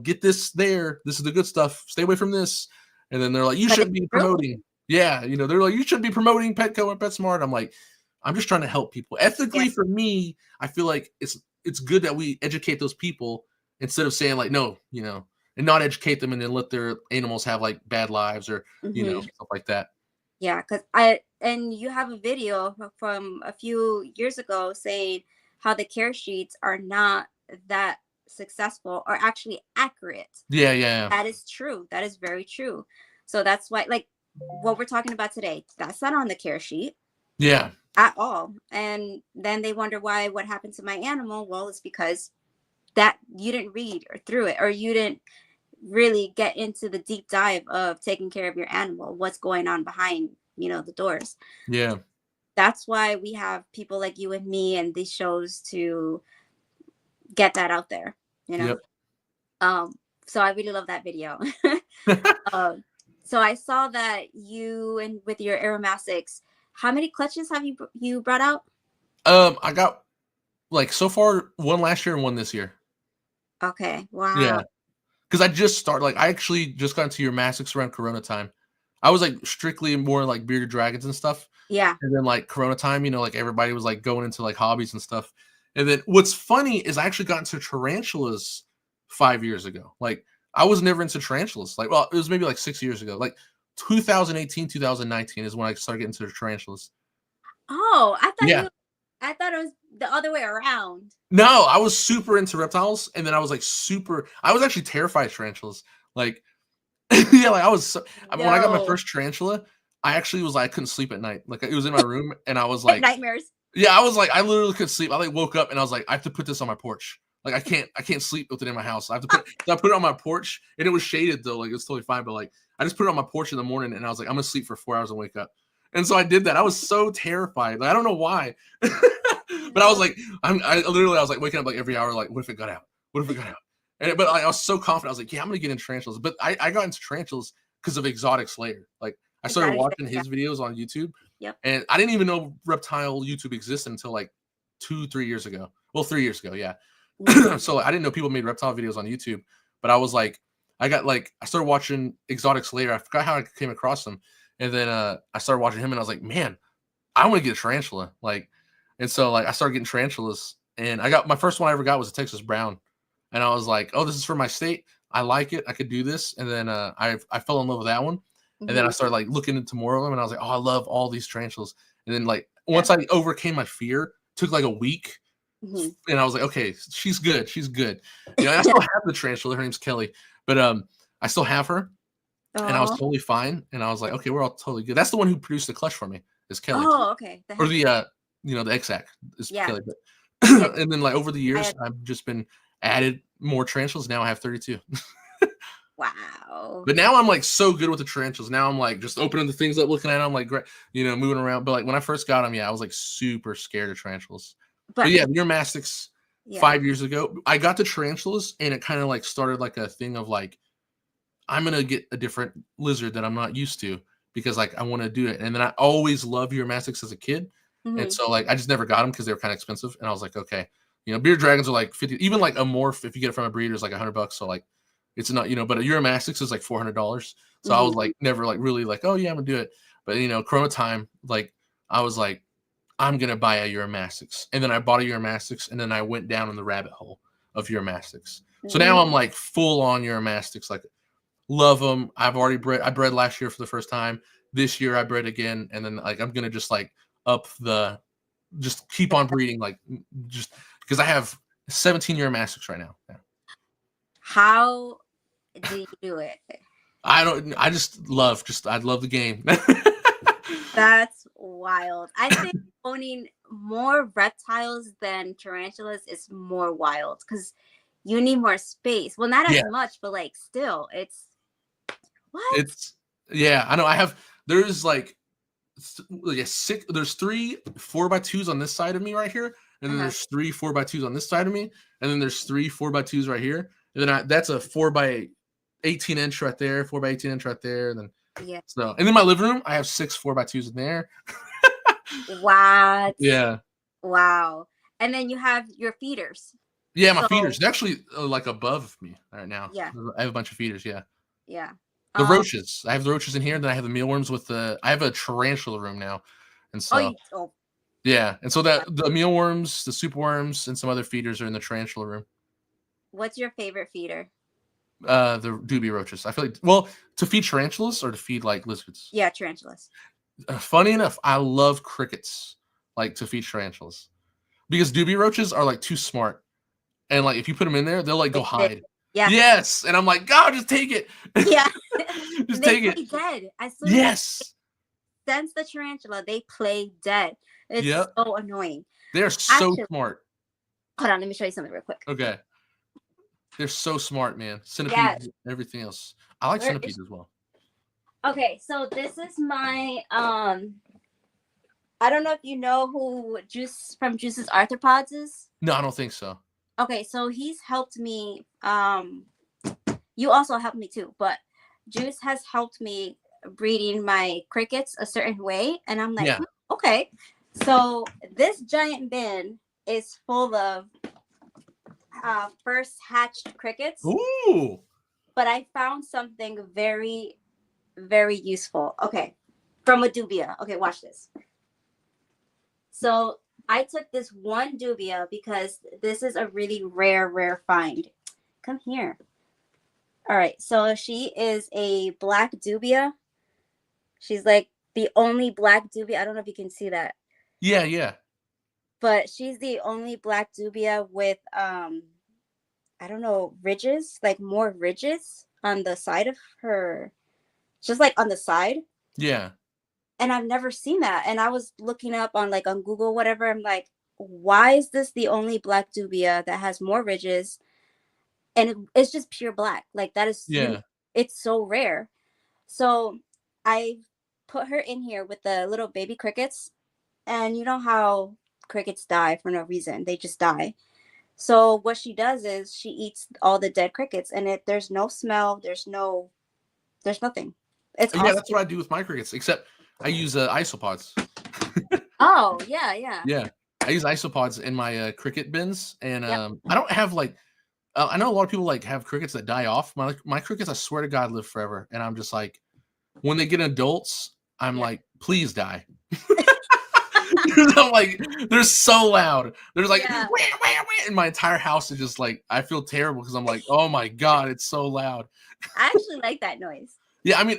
get this there. This is the good stuff. Stay away from this. And then they're like, you shouldn't be promoting. Yeah. They're like, you should be promoting Petco or PetSmart. I'm like, I'm just trying to help people. Ethically, for me, I feel like it's good that we educate those people instead of saying like, no, and not educate them and then let their animals have like bad lives or, stuff like that. Yeah. And you have a video from a few years ago saying how the care sheets are not that successful or actually accurate. Yeah. That is true. That is very true. So that's why, like what we're talking about today, that's not on the care sheet. Yeah. At all. And then they wonder what happened to my animal. Well, it's because that you didn't read or through it, or you didn't really get into the deep dive of taking care of your animal, what's going on behind, the doors. Yeah. That's why we have people like you and me and these shows to get that out there, Yep. So I really love that video. So I saw that you, and with your Uromastyx, how many clutches have you brought out? I got like so far one last year and one this year. Okay. Wow. Yeah, because I just started. Like I actually just got into your Mastix around Corona time. I was like strictly more like bearded dragons and stuff. Yeah. And then like Corona time, like everybody was like going into like hobbies and stuff. And then what's funny is I actually got into tarantulas 5 years ago. Like I was never into tarantulas. Like, well, it was maybe like 6 years ago. Like 2018, 2019 is when I started getting into tarantulas. Oh, Yeah. I thought it was the other way around. No, I was super into reptiles, and then I was like I was actually terrified of tarantulas. Like, yeah, like when I got my No. first tarantula, I actually was like I couldn't sleep at night. Like it was in my room, and I was like Nightmares. yeah, I was like I literally couldn't sleep. I like woke up and I was like I have to put this on my porch. Like I can't sleep with it in my house. I have to put so I put it on my porch, and it was shaded though. Like it was totally fine, but like I just put it on my porch in the morning, and I was like I'm gonna sleep for 4 hours and wake up. And so I did that. I was so terrified. Like I don't know why. But I was like, I was like waking up like every hour, like, what if it got out? What if it got out? But I was so confident. I was like, yeah, I'm gonna get into tarantulas. But I got into tarantulas because of Exotic Slayer. Like I started watching his videos on YouTube. Yep. And I didn't even know reptile YouTube existed until like 2-3 years ago. Well, 3 years ago, yeah. So I didn't know people made reptile videos on YouTube. But I was like, I started watching Exotic Slayer. I forgot how I came across him. And then I started watching him, and I was like, man, I want to get a tarantula. Like. And so like I started getting tarantulas, and I got my first one I ever got was a Texas brown, and I was like, oh, this is for my state. I like it. I could do this. And then I fell in love with that one, and then I started like looking into more of them, and I was like, oh, I love all these tarantulas. And then like once I overcame my fear, took like a week, and I was like, okay, she's good. She's good. I still have the tarantula. Her name's Kelly, but I still have her, and I was totally fine. And I was like, okay, we're all totally good. That's the one who produced the clutch for me. Is Kelly? Oh, okay. Or the the XAC is Kelly. But and then like over the years, I've just been added more tarantulas. Now I have 32. Wow. But now I'm like so good with the tarantulas. Now I'm like just opening the things up, looking at them, like moving around. But like when I first got them, I was like super scared of tarantulas. But yeah, your Mastix 5 years ago, I got the tarantulas, and it kind of like started like a thing of like, I'm gonna get a different lizard that I'm not used to because like I want to do it. And then I always loved your Mastix as a kid. And so like I just never got them because they were kind of expensive, and I was like, okay, beard dragons are like 50, even like a morph if you get it from a breeder is like $100. So like it's not but a Euromastix is like $400. So I was like never like really like, oh yeah, I'm gonna do it. But Corona time, like I was like, I'm gonna buy a Euromastix, and then I bought a Euromastix, and then I went down in the rabbit hole of Euromastix. So now I'm like full on Euromastix, like love them. I bred last year for the first time. This year I bred again, and then like I'm gonna just like just keep on breeding, like just because I have 17 Euromastix right now. Yeah. How do you do it? I love the game. That's wild. I think owning more reptiles than tarantulas is more wild because you need more space. Well, not as much, but like still, it's what? I know. There's like there's 3 4x2s on this side of me right here, and then there's 3 4x2s on this side of me, and then there's 3 4x2s right here, and then that's a 4x18 inch right there, 4x18 inch right there, and then so, and then my living room I have 6 4x2s in there. What? Yeah. Wow. And then you have your feeders. Yeah, my feeders. They're actually like above me right now. Yeah. I have a bunch of feeders. Yeah. Yeah. The roaches. I have the roaches in here. Then I have the mealworms I have a tarantula room now. And so, yeah. And so the mealworms, the superworms, and some other feeders are in the tarantula room. What's your favorite feeder? The doobie roaches. I feel like, to feed tarantulas or to feed like lizards? Yeah, tarantulas. Funny enough, I love crickets, like to feed tarantulas, because doobie roaches are like too smart. And like if you put them in there, they'll like go hide. Yeah. Yes. And I'm like, God, just take it. Yeah. Just take it. They play dead. As soon Yes. Sense the tarantula, they play dead. It's so annoying. They're so smart. Hold on, let me show you something real quick. Okay. They're so smart, man. Centipedes, everything else. I like centipedes as well. Okay, so this is my I don't know if you know who Juice from Juice's Arthropods is. No, I don't think so. Okay, so he's helped me. You also helped me too, but Juice has helped me breeding my crickets a certain way, and I'm like, okay. So this giant bin is full of first hatched crickets, Ooh. but I found something very, very useful. Okay, from a dubia. Okay, watch this. So I took this one dubia because this is a really rare find. Come here. All right, so she is a black dubia. She's like the only black dubia. I don't know if you can see that, Yeah, yeah. but she's the only black dubia with I don't know, ridges, like more ridges on the side of her, just like on the side. Yeah. And I've never seen that. And I was looking up on like on Google, whatever. I'm like, why is this the only black dubia that has more ridges? And it's just pure black. Like that is, Yeah. it's so rare. So I put her in here with the little baby crickets. And you know how crickets die for no reason, they just die. So what she does is she eats all the dead crickets, and there's no smell, there's nothing. It's Yeah, awesome. that's what I do with my crickets, except I use isopods. Oh yeah. Yeah, I use isopods in my cricket bins, and Yep. I don't have like I know a lot of people like have crickets that die off. My crickets, I swear to God, live forever, and I'm just like, when they get adults, I'm Yeah. like, please die. I'm like, they're so loud. There's like, Yeah. wah, wah, wah, and my entire house is just like, I feel terrible because I'm like, oh my God, it's so loud. I actually like that noise. Yeah, I mean,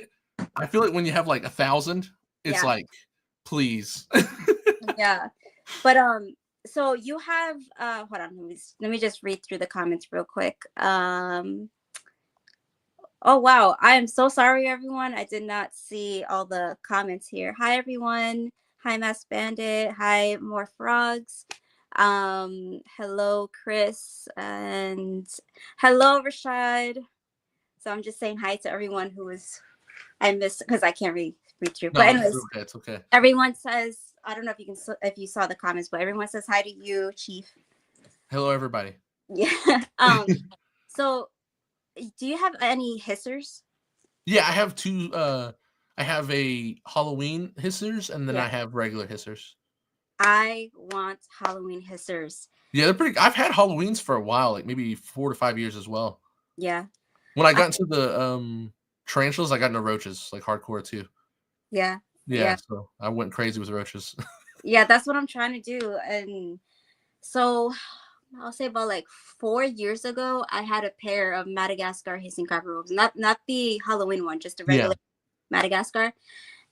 I feel like when you have like 1,000, it's Yeah. like, please. Yeah. But so you have hold on, let me just read through the comments real quick. Oh wow, I am so sorry everyone. I did not see all the comments here. Hi everyone. Hi Mass Bandit. Hi More Frogs. Hello Chris and hello Rashad. So I'm just saying hi to everyone who was I missed because I can't read through. No, But anyways, it's okay. everyone says I don't know if you saw the comments, but everyone says hi to you, Chief. Hello, everybody. Yeah. So do you have any hissers? Yeah, I have two. I have a Halloween hissers, and then Yeah. I have regular hissers. I want Halloween hissers. Yeah, they're pretty. I've had Halloweens for a while, like maybe 4 to 5 years as well. Yeah. When I got into the tarantulas, I got into roaches, like hardcore too. Yeah. Yeah, so I went crazy with roaches. Yeah, that's what I'm trying to do. And so I'll say about like 4 years ago, I had a pair of Madagascar hissing cockroaches. Not the Halloween one, just a regular Madagascar.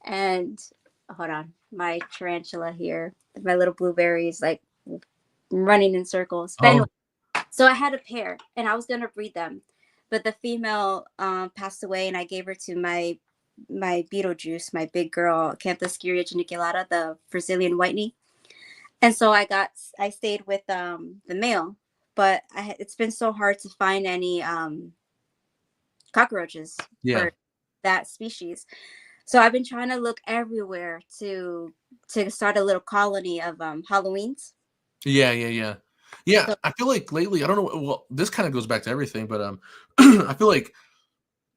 And hold on, my tarantula here, my little blueberry is like running in circles. But anyway, so I had a pair and I was gonna breed them, but the female passed away, and I gave her to my Beetlejuice, my big girl, Canthus geniculata, the Brazilian white knee. And so I stayed with the male, but it's been so hard to find any cockroaches for that species. So I've been trying to look everywhere to start a little colony of Halloweens. Yeah. So, I feel like lately, I don't know. Well, this kind of goes back to everything, but I feel like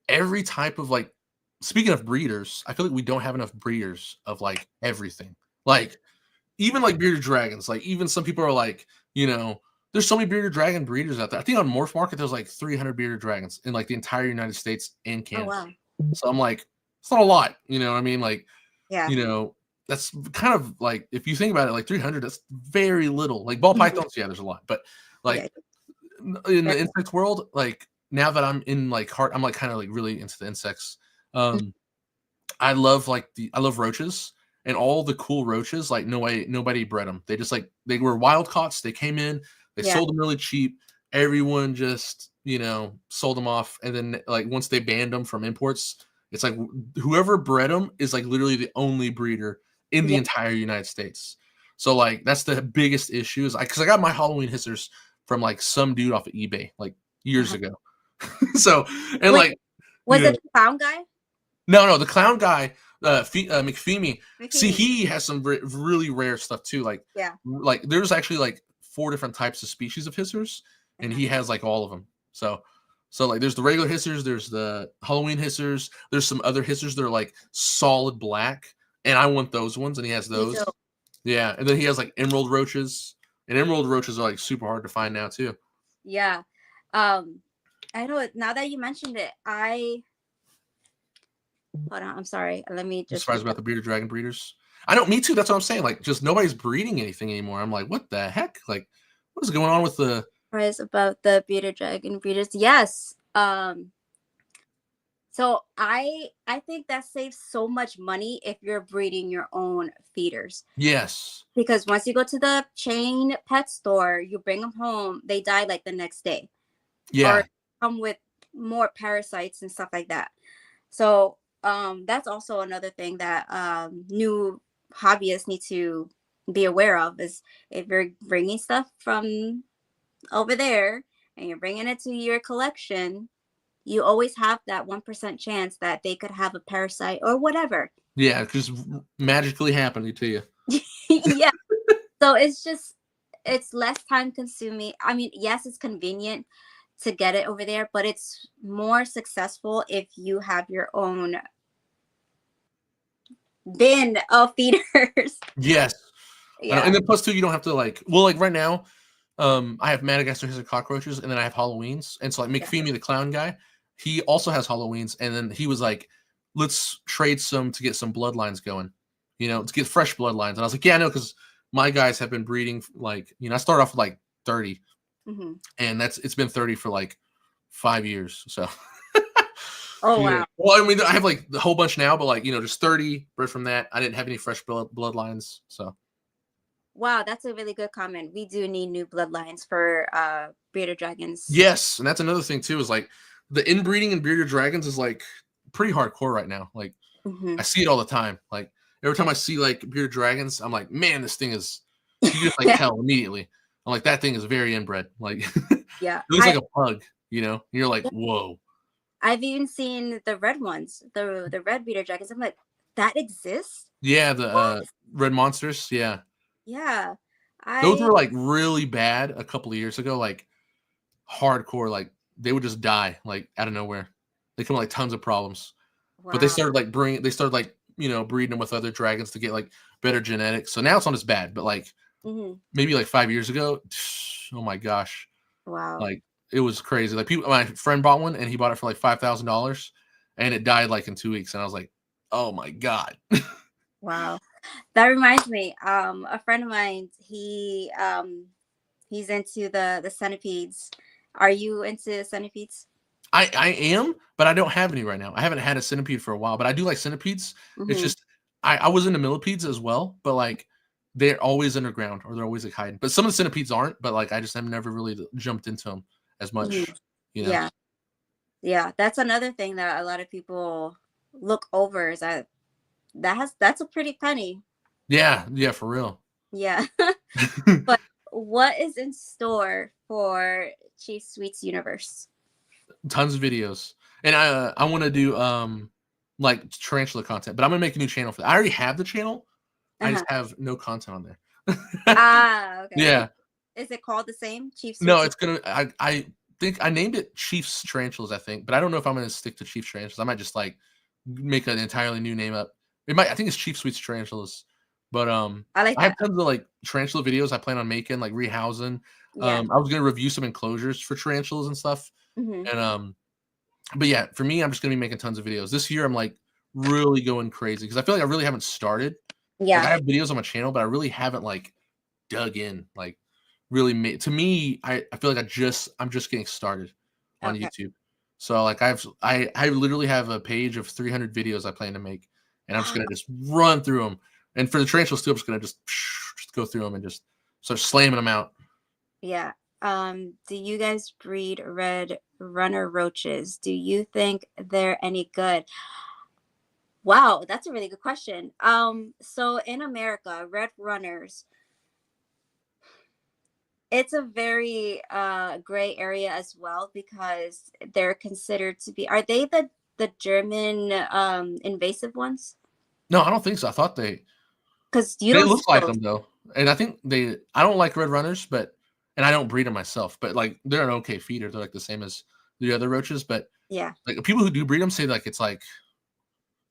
every type of like, speaking of breeders, I feel like we don't have enough breeders of like everything. Like even like bearded dragons. Like even some people are like, there's so many bearded dragon breeders out there. I think on Morph Market there's like 300 bearded dragons in like the entire United States and Canada. oh wow. So I'm like, it's not a lot, you know what I mean? Like, Yeah. That's kind of like, if you think about it, like 300, that's very little. Like ball pythons, yeah, there's a lot, but like in the insect world, like now that I'm in like I'm like kind of like really into the insects. I love roaches, and all the cool roaches. Like nobody bred them. They just like they were wild caughts. They came in, they sold them really cheap. Everyone just sold them off, and then like once they banned them from imports, it's like whoever bred them is like literally the only breeder in the entire United States. So like that's the biggest issue is because I got my Halloween hissers from like some dude off of eBay like years ago. So and like was it the clown guy? No, the clown guy, McFeemy. See, he has some really rare stuff too. Like there's actually like 4 different types of species of hissers, and he has like all of them. So like there's the regular hissers, there's the Halloween hissers, there's some other hissers that are like solid black, and I want those ones, and he has those. Yeah, and then he has like emerald roaches, and emerald roaches are like super hard to find now too. Yeah. I know now that you mentioned it, hold on, I'm sorry. Let me I'm just surprised look about up the bearded dragon breeders. I know, me too. That's what I'm saying. Like, just nobody's breeding anything anymore. I'm like, what the heck? Like, what is going on with the? price about the bearded dragon breeders. Yes. So I think that saves so much money if you're breeding your own feeders. Yes. Because once you go to the chain pet store, you bring them home, they die like the next day, Yeah. or come with more parasites and stuff like that. So that's also another thing that new hobbyists need to be aware of is if you're bringing stuff from over there and you're bringing it to your collection, you always have that 1% chance that they could have a parasite or whatever. Yeah, just magically happening to you. Yeah. So it's less time consuming. I mean, yes, it's convenient to get it over there, but it's more successful if you have your own bin of feeders. Yes. I know. And Yeah. then plus two, you don't have to like. Well, like right now, I have Madagascar has cockroaches, and then I have Halloweens, and so like Yeah. McPhee, the clown guy, he also has Halloweens, and then he was like, let's trade some to get some bloodlines going, to get fresh bloodlines. And I was like, yeah, I know, because my guys have been breeding like, I started off with like 30, Mm-hmm. and it's been 30 for like 5 years. So Oh, wow. well, I mean, I have like the whole bunch now, but like, just 30 bred from that. I didn't have any fresh bloodlines. So Wow, that's a really good comment. We do need new bloodlines for bearded dragons. yes, and that's another thing too, is like the inbreeding in bearded dragons is like pretty hardcore right now. Like Mm-hmm. I see it all the time. Like every time I see like bearded dragons, I'm like, man, this thing is, you just like Yeah. tell immediately. I'm like, that thing is very inbred. Like Yeah. it looks like a pug, You're like, Yeah. whoa. I've even seen the red ones, the red bearded dragons. I'm like, that exists? Yeah, the red monsters. Yeah. Yeah. Those I were like really bad a couple of years ago, like hardcore, like they would just die like out of nowhere. They come with like tons of problems. But they wow. started like breeding them with other dragons to get like better genetics. So now it's not as bad, but like Mm-hmm. maybe like 5 years ago, oh my gosh, Wow. like it was crazy. Like my friend bought one and he bought it for like $5,000, and it died like in 2 weeks. And I was like, oh my god. Wow. That reminds me, a friend of mine, he's into the centipedes. Are you into centipedes? I am, but I don't have any right now. I haven't had a centipede for a while, but I do like centipedes. It's Mm-hmm. just I was into millipedes as well, but like they're always underground or they're always like hiding. But some of the centipedes aren't, but like I just have never really jumped into them as Mm-hmm. much, you know. Yeah. Yeah. That's another thing that a lot of people look over is that's a pretty penny. Yeah, yeah, for real. Yeah. But what is in store for Chief Sweets Universe? Tons of videos. And I want to do like tarantula content, but I'm gonna make a new channel for that. I already have the channel. I Uh-huh. just have no content on there. Okay. Yeah. Is it called the same, Chief No, Sweets? it's gonna. I think I named it Chiefs Tarantulas. I think, but I don't know if I'm gonna stick to Chiefs Tarantulas. I might just like make an entirely new name up. It might. I think it's Chief Sweets Tarantulas. But I like I have that. tons of like tarantula videos I plan on making, like rehousing. Yeah. I was gonna review some enclosures for tarantulas and stuff. Mm-hmm. And but yeah, for me, I'm just gonna be making tons of videos this year. I'm like really going crazy because I feel like I really haven't started. Like I Yeah. have videos on my channel, but I really haven't like dug in, like really made to me, I feel like I'm just getting started on Okay. YouTube. So like I literally have a page of 300 videos I plan to make, and I'm just Wow. gonna just run through them. And for the tarantulas too, I'm just gonna just go through them and just start slamming them out. Yeah. Do you guys breed red runner roaches? Do you think they're any good? Wow, that's a really good question. So in America, red runners, it's a very gray area as well because they're considered to be, are they the German invasive ones? No, I don't think so. I thought Because you they don't see look like those. them though, and I think I don't like red runners, but and I don't breed them myself, but like they're an okay feeder. They're like the same as the other roaches, but Yeah. like people who do breed them say like it's like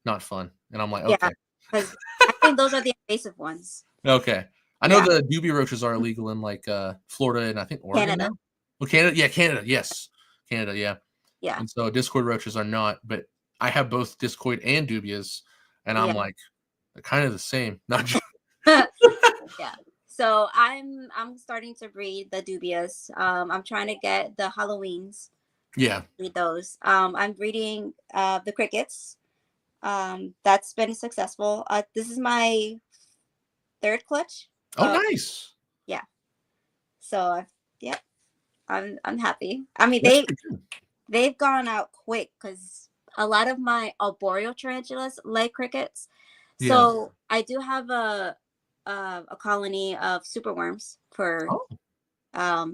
not fun, and I'm like, Yeah. okay. Because I think those are the invasive ones. Okay. I know Yeah. the dubia roaches are illegal in like Florida and I think Oregon Canada. now. Well, Canada, yeah, Canada, yes, Canada, yeah. Yeah. And so discoid roaches are not, but I have both discoid and dubias, and I'm Yeah. like, they're kind of the same. Not just Yeah. So I'm starting to breed the dubias. I'm trying to get the Halloweens. yeah. Breed those. I'm breeding the crickets. That's been successful. This is my third clutch. Oh, nice. Yeah. So yeah, I'm happy. I mean, That's pretty good. they've gone out quick because a lot of my arboreal tarantulas lay crickets. Yeah. So I do have a colony of superworms for Oh,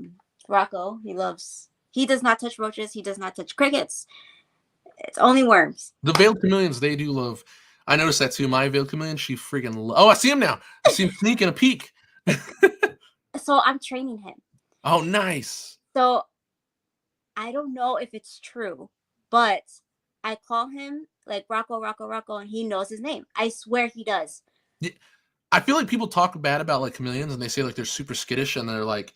Rocco. He does not touch roaches. He does not touch crickets. It's only worms. the veiled chameleons, they do love. I noticed that too. My veiled chameleon, she freaking. Oh, I see him now. I see him sneaking a peek. So I'm training him. Oh, nice. So I don't know if it's true, but I call him like Rocco, Rocco, Rocco, and he knows his name. I swear he does. Yeah, I feel like people talk bad about like chameleons, and they say like they're super skittish and they're like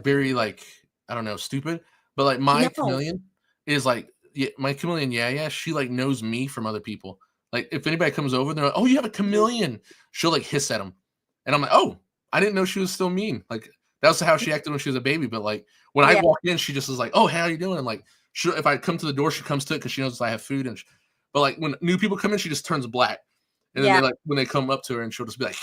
very like I don't know stupid. But like my No. chameleon is like yeah, my chameleon. Yeah, yeah. She like knows me from other people. Like if anybody comes over, they're like, "Oh, you have a chameleon." She'll like hiss at them, and I'm like, "Oh, I didn't know she was still mean." Like that was how she acted when she was a baby. But like when I Yeah. walk in, she just is like, "Oh, how you doing?" And like if I come to the door, she comes to it because she knows I have food. But like when new people come in, she just turns black. And then Yeah. they like when they come up to her and she'll just be like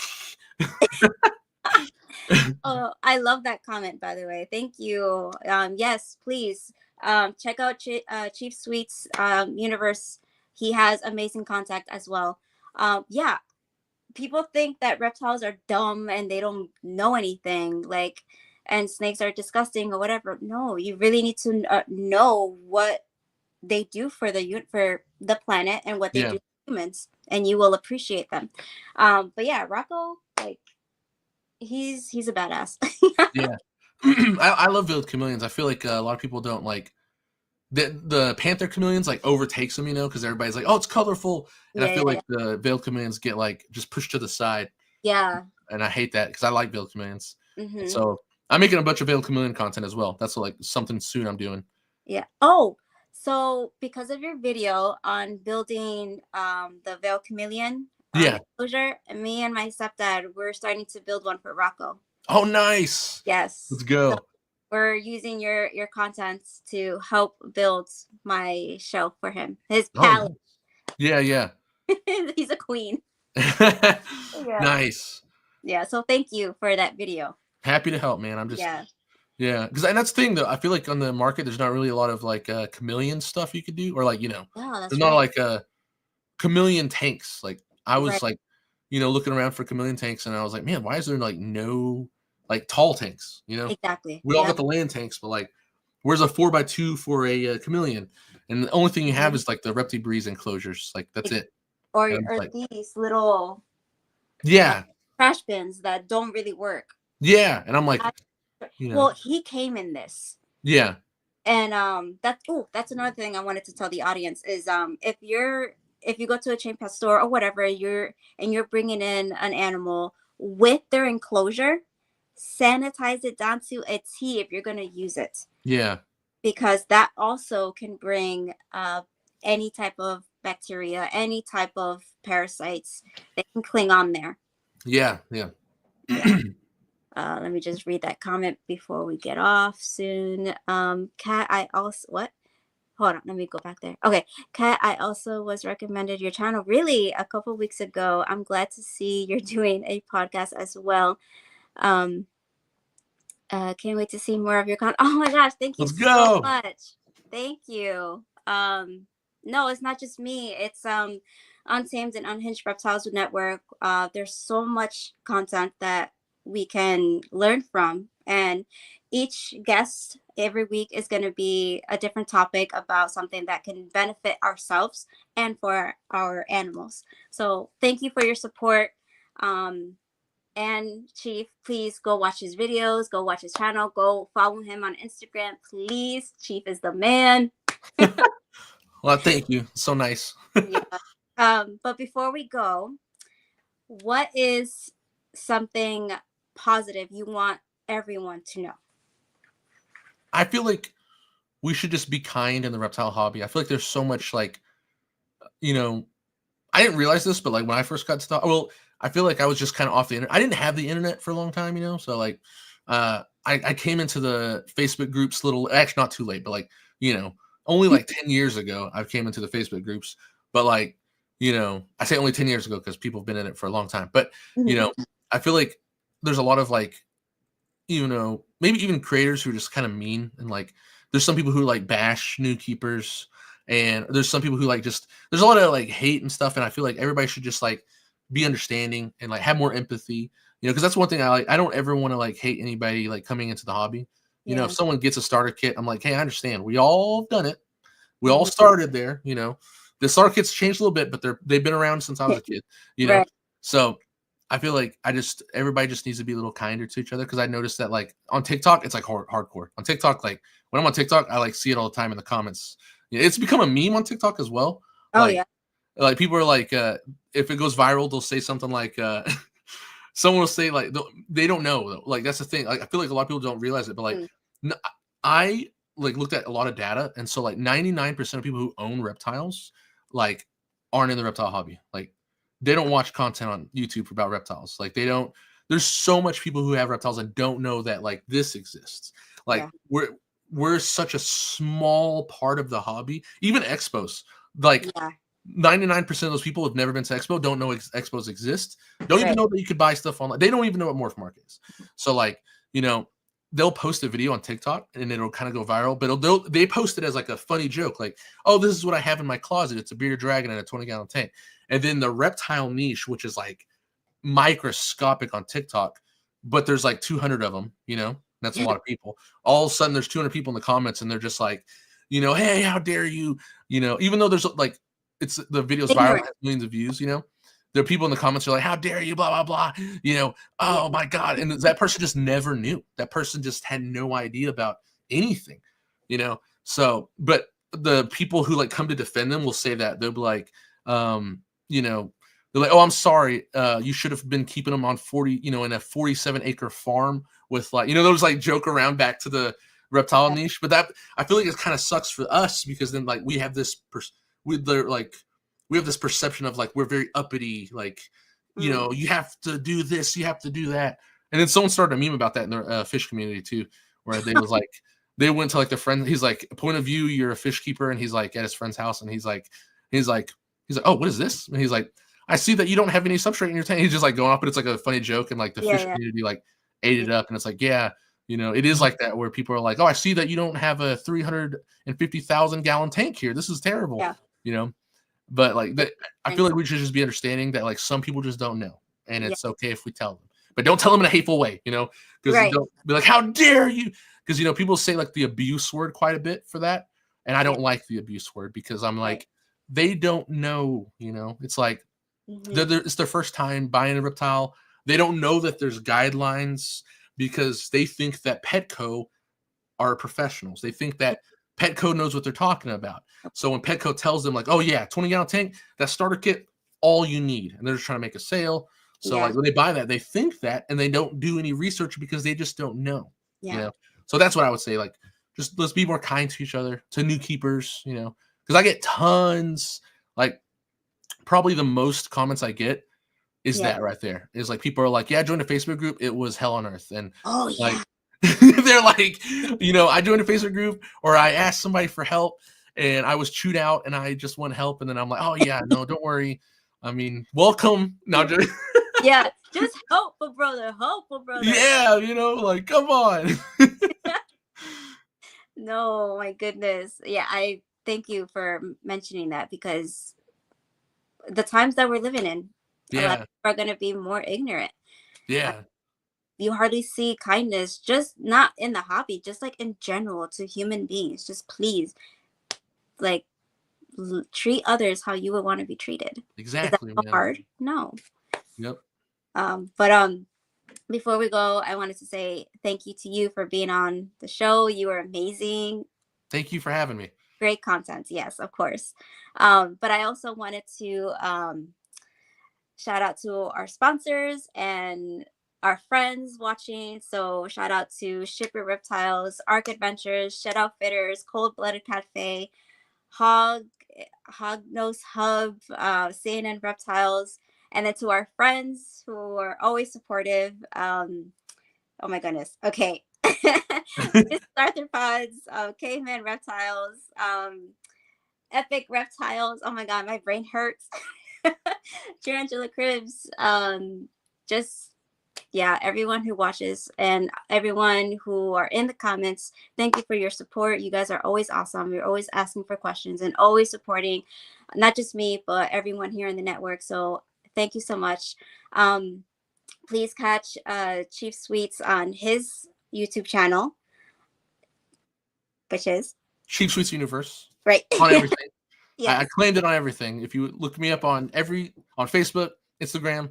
Oh, I love that comment, by the way. Thank you. Yes, please check out Chief Sweet's universe. He has amazing contact as well. Yeah, people think that reptiles are dumb and they don't know anything, like, and snakes are disgusting or whatever. No, you really need to know what they do for the planet and what they yeah. do to humans, and you will appreciate them. But yeah, Rocco, like, he's a badass. Yeah. I love veiled chameleons. I feel like a lot of people don't like the panther chameleons like overtakes them, because everybody's like, oh, it's colorful. And I Yeah, feel yeah, like the veiled chameleons get like just pushed to the side. yeah. And I hate that because I like veiled chameleons. And Hmm. so I'm making a bunch of veiled chameleon content as well. That's like something soon I'm doing. Yeah. Oh, so because of your video on building the veil chameleon Yeah. enclosure, me and my stepdad, we're starting to build one for Rocco. Oh, nice. Yes. Let's go. So we're using your content to help build my shelf for him. His Oh, palette. yeah, yeah. He's a queen. Yeah. Nice. Yeah. So thank you for that video. Happy to help, man. I'm just Yeah. yeah, because and that's the thing though. I feel like on the market, there's not really a lot of like chameleon stuff you could do, or like Yeah, that's there's not right. like chameleon tanks. Like I was Right. like, looking around for chameleon tanks, and I was like, man, why is there like no like tall tanks? Exactly. We all Yeah. got the land tanks, but like, where's a 4x2 for a chameleon? And the only thing you have is like the Repti-Breeze enclosures. Like that's it. Or And it's like, these little yeah, trash bins that don't really work. yeah, and I'm like, Well, he came in this. yeah, And that's another thing I wanted to tell the audience is if you go to a chain pet store or whatever, you're bringing in an animal with their enclosure, sanitize it down to a T if you're going to use it, yeah, because that also can bring any type of bacteria, any type of parasites that can cling on there. yeah, yeah. Let me just read that comment before we get off soon. Kat, I also what? Hold on, let me go back there. Okay, Kat, I also was recommended your channel really a couple weeks ago. I'm glad to see you're doing a podcast as well. Can't wait to see more of your content. Oh my gosh, thank you Let's so go. much. Thank you. No, it's not just me. It's Untamed and Unhinged Reptiles Network. There's so much content that we can learn from, and each guest every week is going to be a different topic about something that can benefit ourselves and for our animals. So thank you for your support. And Chief, please go watch his videos, go watch his channel, go follow him on Instagram, please. Chief is the man. Well, thank you. So nice. Yeah. But before we go, what is something positive you want everyone to know? I feel like we should just be kind in the reptile hobby. I feel like there's so much like, you know, I didn't realize this, but like when I first got started, well, I feel like I was just kind of off the internet. I didn't have the internet for a long time, so like, I came into the Facebook groups actually not too late, but like, only like 10 years ago, I came into the Facebook groups, but like, I say only 10 years ago because people have been in it for a long time, but Mhm. I feel like there's a lot of like, maybe even creators who are just kind of mean and like there's some people who like bash new keepers and there's some people who like just there's a lot of like hate and stuff and I feel like everybody should just like be understanding and like have more empathy, because that's one thing I like. I don't ever want to like hate anybody like coming into the hobby. If Yeah. someone gets a starter kit, I'm like, hey, I understand. We all done it. We all Mhm. started there, The starter kits changed a little bit, but they've been around since I was a kid, Right. So I feel like everybody just needs to be a little kinder to each other because I noticed that like on TikTok it's like hardcore. On TikTok, like when I'm on TikTok, I like see it all the time in the comments. It's become a meme on TikTok as well. Oh yeah. Like people are like, if it goes viral, they'll say something like, someone will say like they don't know though. Like that's the thing. Like I feel like a lot of people don't realize it, but like Mm. I like looked at a lot of data, and so like 99% of people who own reptiles like aren't in the reptile hobby. Like they don't watch content on YouTube about reptiles. Like they don't. There's so much people who have reptiles and don't know that like this exists. Like Yeah. we're such a small part of the hobby. Even expos, like Yeah. 99% of those people have never been to expo, don't know expos exist, don't even Right. know that you could buy stuff online. They don't even know what morph market is. So like, they'll post a video on TikTok and it'll kind of go viral, but they post it as like a funny joke, like, oh, this is what I have in my closet. It's a bearded dragon and a 20-gallon tank. And then the reptile niche, which is like microscopic on TikTok, but there's like 200 of them, that's a lot of people. All of a sudden there's 200 people in the comments and they're just like, hey, how dare you, even though there's like, it's the video's viral, Ignorant. has millions of views, there are people in the comments who are like, how dare you, blah, blah, blah, Yeah. oh my God. And that person just never knew. That person just had no idea about anything, So, but the people who like come to defend them will say that they'll be like, they're like, oh, I'm sorry. You should have been keeping them on 40, in a 47-acre farm with like, those like joke around back to the reptile Yeah. niche. But that I feel like it kind of sucks for us because then like we have this we have this perception of like we're very uppity, like, Mm. you have to do this, you have to do that. And then someone started a meme about that in the fish community too, where they was like, they went to like their friend. He's like, point of view, you're a fish keeper, and he's like at his friend's house, and he's like, oh, what is this? And he's like, I see that you don't have any substrate in your tank. He's just like going off, but it's like a funny joke, and like the Yeah. fish Yeah. community like ate it up, and it's like, yeah, it is like that where people are like, oh, I see that you don't have a 350,000-gallon tank here. This is terrible, Yeah. But like that, I feel And like we should just be understanding that like some people just don't know, and yeah. it's okay if we tell them, but don't tell them in a hateful way, because Right. don't be like, how dare you? Because people say like the abuse word quite a bit for that, and I Yeah. don't like the abuse word because I'm Right. like, they don't know, it's like Mhm. it's their first time buying a reptile. They don't know that there's guidelines because they think that Petco are professionals. They think that Petco knows what they're talking about. So when Petco tells them like, oh yeah, 20-gallon tank, that starter kit, all you need, and they're just trying to make a sale. So Yeah. like when they buy that, they think that, and they don't do any research because they just don't know. Yeah. So that's what I would say. Like, just let's be more kind to each other, to new keepers. Because I get tons. Like, probably the most comments I get is Yeah. that right there. Is like people are like, yeah, I joined a Facebook group. It was hell on earth, and Oh like yeah. they're like, I joined a Facebook group or I asked somebody for help and I was chewed out and I just want help. And then I'm like, oh yeah, no, don't worry. I mean, welcome. No, just, Yeah. Just help a brother. Help a brother. yeah, like, come on. No, my goodness. Yeah, I thank you for mentioning that because the times that we're living in, a lot of Yeah, people are going to be more ignorant. Uh, yeah, You hardly see kindness, just not in the hobby, just like in general to human beings. Just please, like, treat others how you would want to be treated. Is that exactly, so man. hard? No. Yep. But before we go, I wanted to say thank you to you for being on the show. You were amazing. Thank you for having me. Great content, yes, of course. But I also wanted to Shout out to our sponsors and our friends watching. So shout out to Shipper Reptiles, Arc Adventures, Shed Outfitters, Cold Blooded Cafe, Hog Nose Hub, CNN Reptiles, and then to our friends who are always supportive. Oh my goodness. Okay. Arthropods, Caveman Reptiles, Epic Reptiles. Oh my God, my brain hurts. Tarantula Cribs. Just, yeah, everyone who watches and everyone who are in the comments, thank you for your support. You guys are always awesome. You're always asking for questions and always supporting, not just me, but everyone here in the network. So thank you so much. Please catch Chief Sweets on his YouTube channel, which is Chief Sweets Universe. Right. On everything. Yes. I claimed it on everything. If you look me up on Facebook, Instagram,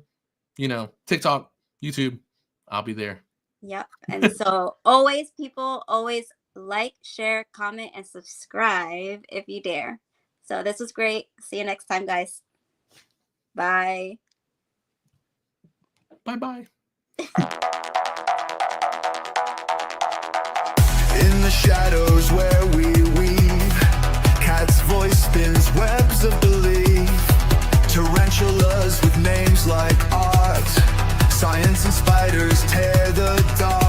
TikTok, YouTube, I'll be there. Yep. And so always like, share, comment, and subscribe if you dare. So this was great. See you next time, guys. Bye. Bye-bye. In the shadows where we weave, cat's voice spins webs of belief. Tarantulas with names like art, science and spiders tear the dark.